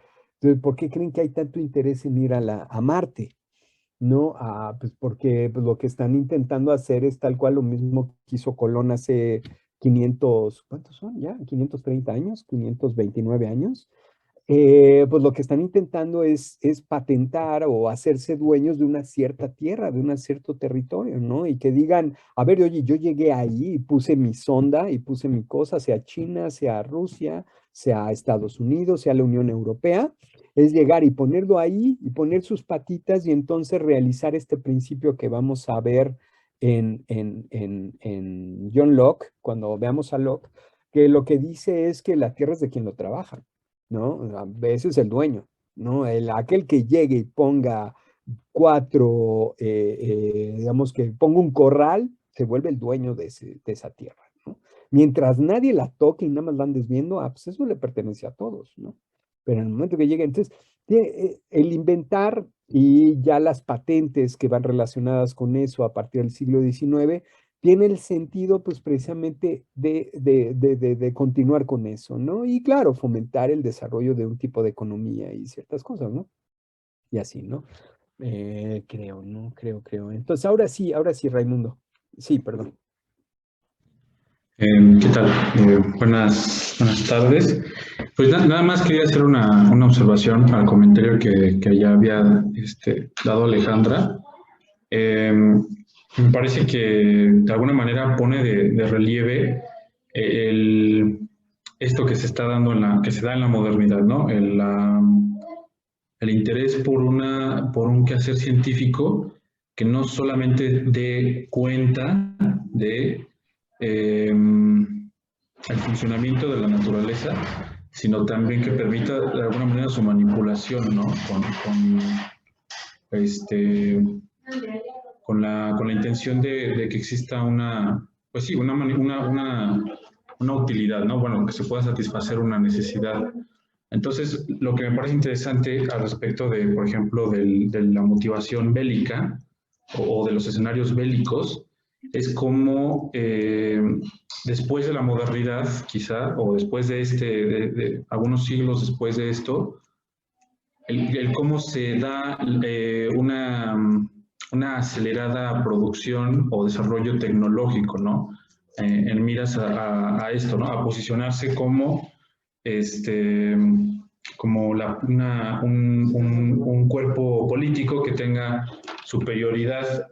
¿por qué creen que hay tanto interés en ir a Marte? ¿No? Pues porque pues, lo que están intentando hacer es tal cual lo mismo que hizo Colón hace 500, ¿cuántos son ya? 530 años, 529 años, pues lo que están intentando es patentar o hacerse dueños de una cierta tierra, de un cierto territorio, ¿no? Y que digan, a ver, oye, yo llegué ahí y puse mi sonda y puse mi cosa, sea China, sea Rusia, sea Estados Unidos, sea la Unión Europea, es llegar y ponerlo ahí y poner sus patitas y entonces realizar este principio que vamos a ver en John Locke, cuando veamos a Locke, que lo que dice es que la tierra es de quien lo trabaja. ¿No? A veces el dueño, ¿no? Aquel que llegue y ponga digamos que ponga un corral, se vuelve el dueño de esa tierra, ¿no? Mientras nadie la toque y nada más la andes viendo, pues eso le pertenece a todos, ¿no? Pero en el momento que llegue, entonces, el inventar y ya las patentes que van relacionadas con eso a partir del siglo XIX, tiene el sentido, pues, precisamente de continuar con eso, ¿no? Y claro, fomentar el desarrollo de un tipo de economía y ciertas cosas, ¿no? Y así, ¿no? Creo, ¿no? Creo. Entonces, ahora sí, Raimundo. Sí, perdón. ¿Qué tal? Buenas tardes. Pues nada más quería hacer una observación al comentario que ya había dado Alejandra. Me parece que de alguna manera pone de relieve esto que se está dando que se da en la modernidad, ¿no? El interés por un quehacer científico que no solamente dé cuenta de el funcionamiento de la naturaleza, sino también que permita de alguna manera su manipulación, ¿no? Este, con la intención de que exista pues sí, una utilidad, ¿no? Bueno, que se pueda satisfacer una necesidad. Entonces, lo que me parece interesante al respecto de, por ejemplo, de la motivación bélica o de los escenarios bélicos, es cómo después de la modernidad, quizá, o después de algunos siglos después de esto, el cómo se da una acelerada producción o desarrollo tecnológico, ¿no? En miras a esto, ¿no? A posicionarse como, como un cuerpo político que tenga superioridad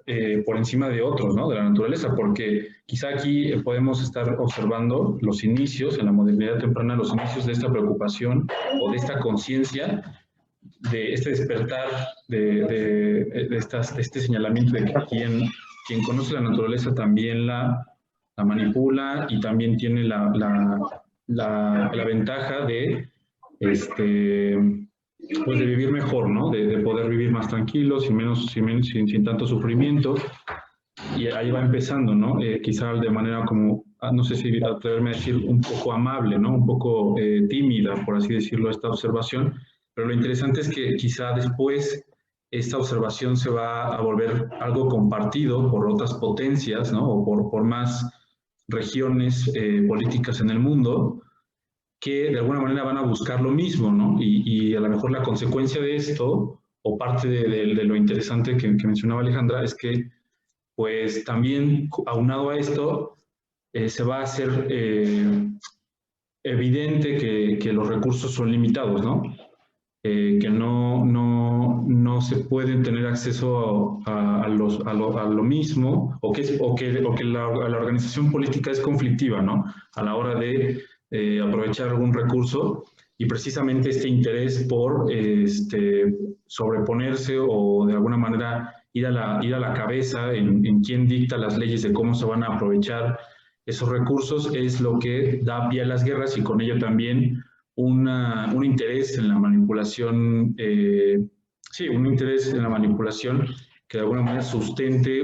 por encima de otros, ¿no? De la naturaleza, porque quizá aquí podemos estar observando los inicios, en la modernidad temprana, los inicios de esta preocupación o de esta conciencia, de este despertar, de este señalamiento de que quien conoce la naturaleza también la manipula y también tiene la ventaja de, pues de vivir mejor, ¿no? De poder vivir más tranquilo, sin tanto sufrimiento. Y ahí va empezando, ¿no? Quizá de manera como, no sé si atreverme a decir, un poco amable, ¿no? Un poco tímida, por así decirlo, esta observación. Pero lo interesante es que quizá después esta observación se va a volver algo compartido por otras potencias, ¿no? O por más regiones políticas en el mundo que de alguna manera van a buscar lo mismo, ¿no? Y a lo mejor la consecuencia de esto, o parte de lo interesante que mencionaba Alejandra, es que pues también aunado a esto, se va a hacer evidente que los recursos son limitados, ¿no? Que no se pueden tener acceso a lo mismo, o que la organización política es conflictiva, ¿no? A la hora de aprovechar algún recurso, y precisamente este interés por sobreponerse o de alguna manera ir a la cabeza en quién dicta las leyes de cómo se van a aprovechar esos recursos es lo que da pie a las guerras, y con ello también un interés en la manipulación, sí, un interés en la manipulación que de alguna manera sustente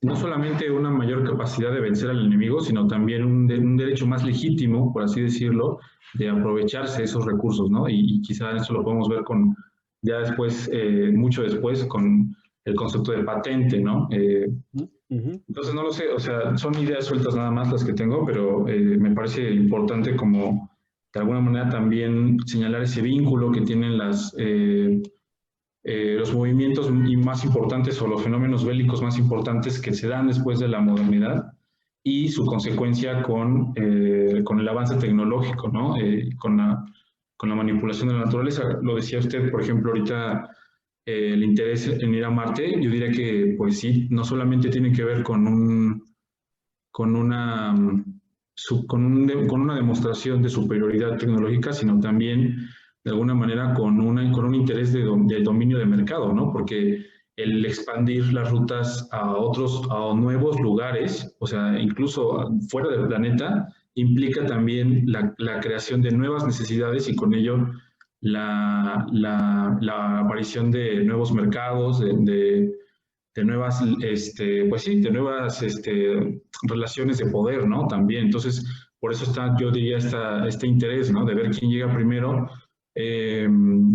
no solamente una mayor capacidad de vencer al enemigo, sino también un derecho más legítimo, por así decirlo, de aprovecharse de esos recursos, ¿no? Y quizá eso lo podemos ver ya después, mucho después, con el concepto de patente, ¿no? Entonces, no lo sé, o sea, son ideas sueltas nada más las que tengo, pero me parece importante como de alguna manera también señalar ese vínculo que tienen los movimientos más importantes o los fenómenos bélicos más importantes que se dan después de la modernidad y su consecuencia con el avance tecnológico, ¿no? Con la manipulación de la naturaleza. Lo decía usted, por ejemplo, ahorita el interés en ir a Marte, yo diría que, pues sí, no solamente tiene que ver con una, con una demostración de superioridad tecnológica, sino también, de alguna manera, con un interés de dominio de mercado, ¿no? Porque el expandir las rutas a nuevos lugares, o sea, incluso fuera del planeta, implica también la creación de nuevas necesidades y con ello la aparición de nuevos mercados, de nuevas, pues sí, de nuevas relaciones de poder, ¿no? También. Entonces, por eso está, yo diría, este interés, ¿no? De ver quién llega primero,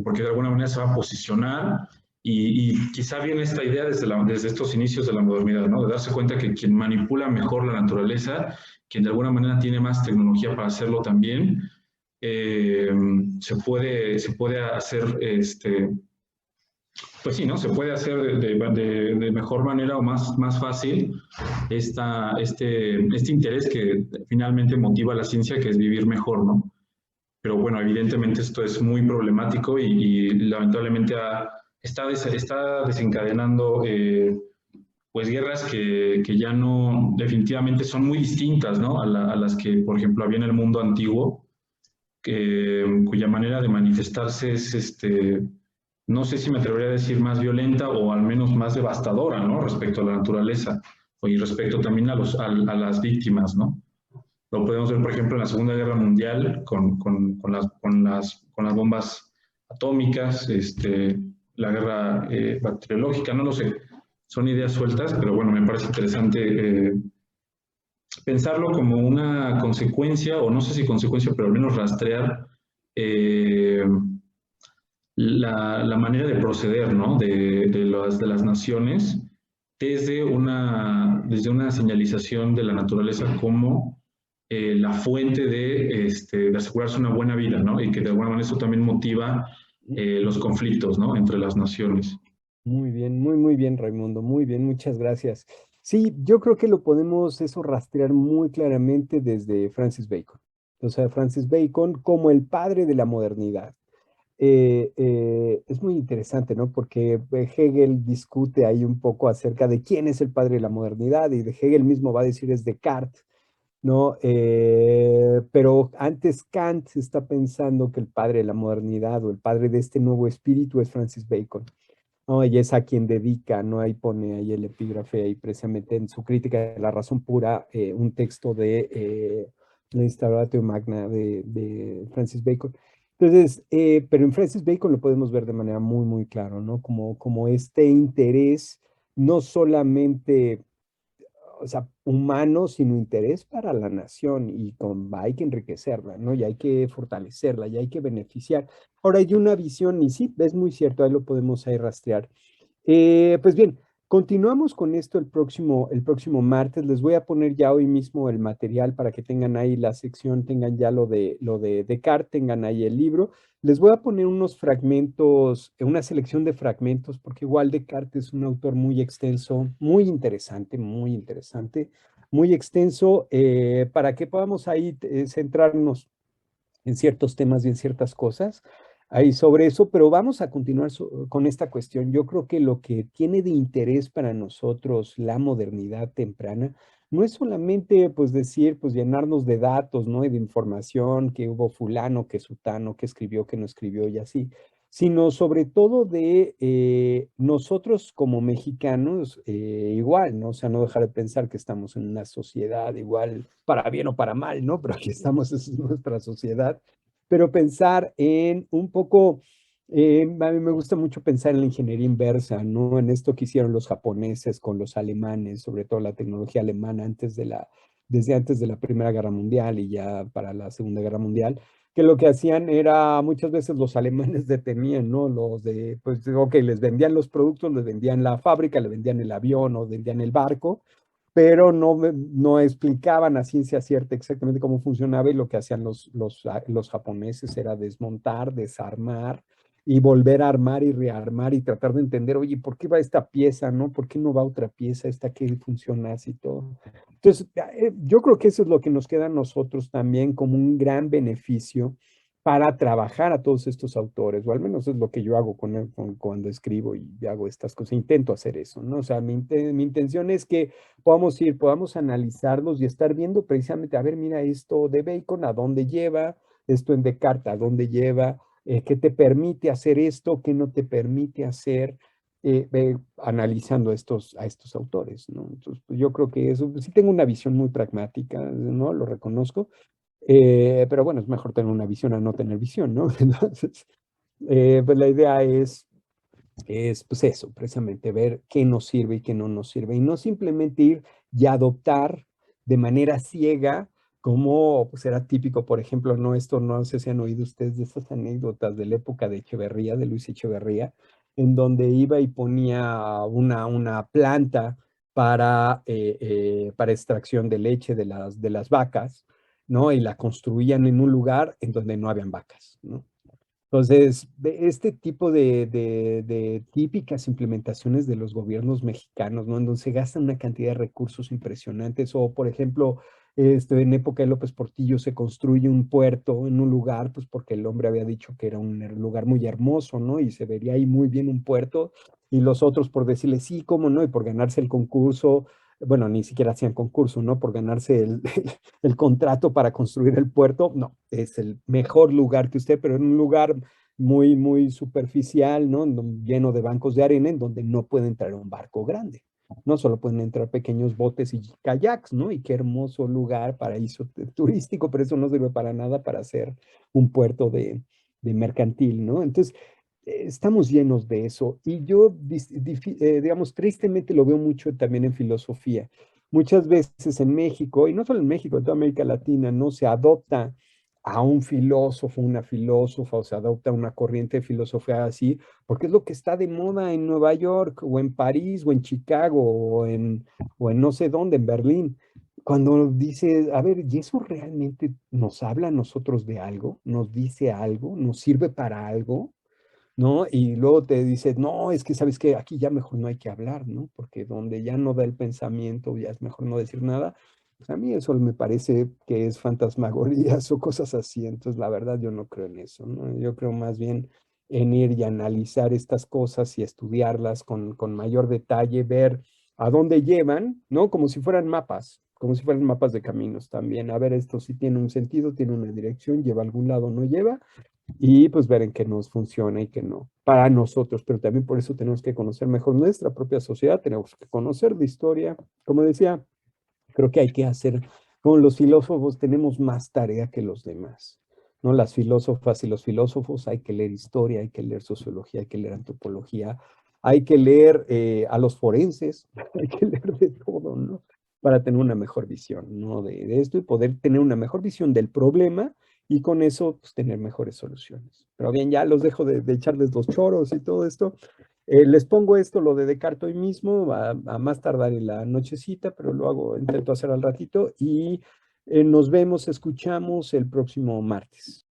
porque de alguna manera se va a posicionar y quizá viene esta idea desde estos inicios de la modernidad, ¿no? De darse cuenta que quien manipula mejor la naturaleza, quien de alguna manera tiene más tecnología para hacerlo también, se puede hacer Pues sí, ¿no? Se puede hacer de mejor manera o más fácil este interés que finalmente motiva a la ciencia, que es vivir mejor, ¿no? Pero bueno, evidentemente esto es muy problemático y lamentablemente está desencadenando pues guerras que ya no, definitivamente son muy distintas, ¿no? A las que, por ejemplo, había en el mundo antiguo, cuya manera de manifestarse es, no sé si me atrevería a decir más violenta o al menos más devastadora, ¿no? Respecto a la naturaleza y respecto también a las víctimas, ¿no? Lo podemos ver, por ejemplo, en la Segunda Guerra Mundial con las bombas atómicas, la guerra bacteriológica, no lo sé. Son ideas sueltas, pero bueno, me parece interesante pensarlo como una consecuencia, o no sé si consecuencia, pero al menos rastrear eh, la manera de proceder, ¿no? De las naciones desde una señalización de la naturaleza como la fuente de asegurarse una buena vida, ¿no? Y que de alguna manera eso también motiva los conflictos, ¿no? Entre las naciones. Muy bien, muy bien, Raimundo, muy bien, muchas gracias. Sí, yo creo que lo podemos eso rastrear muy claramente desde Francis Bacon. O sea, Francis Bacon como el padre de la modernidad. Es muy interesante, ¿no? Porque Hegel discute ahí un poco acerca de quién es el padre de la modernidad y de Hegel mismo va a decir es Descartes, ¿no? Pero antes Kant está pensando que el padre de la modernidad o el padre de este nuevo espíritu es Francis Bacon. No, y es a quien dedica, ¿no? Ahí pone ahí el epígrafe, ahí precisamente en su crítica de la razón pura, un texto de la Instauratio Magna de Francis Bacon. Entonces, pero en Francis Bacon lo podemos ver de manera muy claro, ¿no? Como este interés, no solamente o sea, humano, sino interés para la nación y hay que enriquecerla, ¿no? Y hay que fortalecerla, y hay que beneficiar. Ahora hay una visión, y sí, es muy cierto, ahí lo podemos ahí rastrear. Pues bien, continuamos con esto el próximo martes. Les voy a poner ya hoy mismo el material para que tengan ahí la sección, tengan ya lo de Descartes, tengan ahí el libro. Les voy a poner unos fragmentos, una selección de fragmentos, porque igual Descartes es un autor muy extenso, muy interesante, muy extenso, para que podamos ahí centrarnos en ciertos temas y en ciertas cosas ahí sobre eso, pero vamos a continuar con esta cuestión. Yo creo que lo que tiene de interés para nosotros la modernidad temprana no es solamente, pues, decir, pues, llenarnos de datos, ¿no? Y de información, que hubo fulano, que sutano, que escribió, que no escribió y así, sino sobre todo de nosotros como mexicanos, igual, ¿no? O sea, no dejar de pensar que estamos en una sociedad igual, para bien o para mal, ¿no? Pero aquí estamos, esa es nuestra sociedad. Pero pensar en un poco, a mí me gusta mucho pensar en la ingeniería inversa, ¿no? En esto que hicieron los japoneses con los alemanes, sobre todo la tecnología alemana desde antes de la Primera Guerra Mundial y ya para la Segunda Guerra Mundial que lo que hacían era, muchas veces los alemanes detenían, ¿no? Pues, ok, les vendían los productos, les vendían la fábrica, les vendían el avión o vendían el barco, pero no explicaban a ciencia cierta exactamente cómo funcionaba y lo que hacían los japoneses era desmontar, desarmar y volver a armar y rearmar y tratar de entender, oye, ¿por qué va esta pieza, no? ¿Por qué no va otra pieza esta que funciona así todo? Entonces, yo creo que eso es lo que nos queda a nosotros también como un gran beneficio para trabajar a todos estos autores, o al menos es lo que yo hago cuando escribo y hago estas cosas, intento hacer eso, ¿no? O sea, mi intención es que podamos analizarlos y estar viendo precisamente, a ver, mira esto de Bacon, ¿a dónde lleva? Esto en Descartes, ¿a dónde lleva? ¿Qué te permite hacer esto? ¿Qué no te permite hacer? Analizando a estos autores, ¿no? Entonces, pues, yo creo que eso, pues, sí tengo una visión muy pragmática, ¿no? Lo reconozco, pero bueno, es mejor tener una visión a no tener visión, ¿no? Entonces, pues la idea es pues eso, precisamente ver qué nos sirve y qué no nos sirve, y no simplemente ir y adoptar de manera ciega, como pues era típico, por ejemplo, no, esto no sé si han oído ustedes de esas anécdotas de la época de Echeverría, de Luis Echeverría, en donde iba y ponía una planta para extracción de leche de las vacas, ¿no? Y la construían en un lugar en donde no habían vacas, ¿no? Entonces, este tipo de típicas implementaciones de los gobiernos mexicanos, ¿no? En donde se gastan una cantidad de recursos impresionantes, o por ejemplo, en época de López Portillo se construye un puerto en un lugar, pues porque el hombre había dicho que era un lugar muy hermoso, ¿no? Y se vería ahí muy bien un puerto, y los otros por decirle sí, cómo no, y por ganarse el concurso, bueno, ni siquiera hacían concurso, ¿no? Por ganarse el contrato para construir el puerto, no, es el mejor lugar que usted, pero en un lugar muy, muy superficial, ¿no? Lleno de bancos de arena en donde no puede entrar un barco grande. No solo pueden entrar pequeños botes y kayaks, ¿no? Y qué hermoso lugar, paraíso turístico, pero eso no sirve para nada para hacer un puerto de mercantil, ¿no? Entonces, estamos llenos de eso. Y yo, digamos, tristemente lo veo mucho también en filosofía. Muchas veces en México, y no solo en México, en toda América Latina, no se adopta a un filósofo, una filósofa, o se adopta una corriente de filosofía así, porque es lo que está de moda en Nueva York, o en París, o en Chicago, o en no sé dónde, en Berlín. Cuando dice, a ver, ¿y eso realmente nos habla a nosotros de algo? ¿Nos dice algo? ¿Nos sirve para algo? ¿No? Y luego te dices, no, es que sabes que aquí ya mejor no hay que hablar, ¿no? Porque donde ya no da el pensamiento, ya es mejor no decir nada. Pues a mí eso me parece que es fantasmagorías o cosas así. Entonces, la verdad, yo no creo en eso, ¿no? Yo creo más bien en ir y analizar estas cosas y estudiarlas con mayor detalle, ver a dónde llevan, ¿no? Como si fueran mapas de caminos también. A ver, esto sí tiene un sentido, tiene una dirección, lleva a algún lado, no lleva, y pues ver en qué nos funciona y qué no, para nosotros, pero también por eso tenemos que conocer mejor nuestra propia sociedad, tenemos que conocer de historia, como decía, creo que hay que hacer, como los filósofos tenemos más tarea que los demás, ¿no? Las filósofas y los filósofos hay que leer historia, hay que leer sociología, hay que leer antropología, hay que leer a los forenses, hay que leer de todo, ¿no? Para tener una mejor visión, ¿no? De esto y poder tener una mejor visión del problema y con eso, pues, tener mejores soluciones. Pero bien, ya los dejo de echarles los choros y todo esto. Les pongo esto, lo de Descartes hoy mismo, a más tardar en la nochecita, pero lo hago, intento hacer al ratito y nos vemos, escuchamos el próximo martes.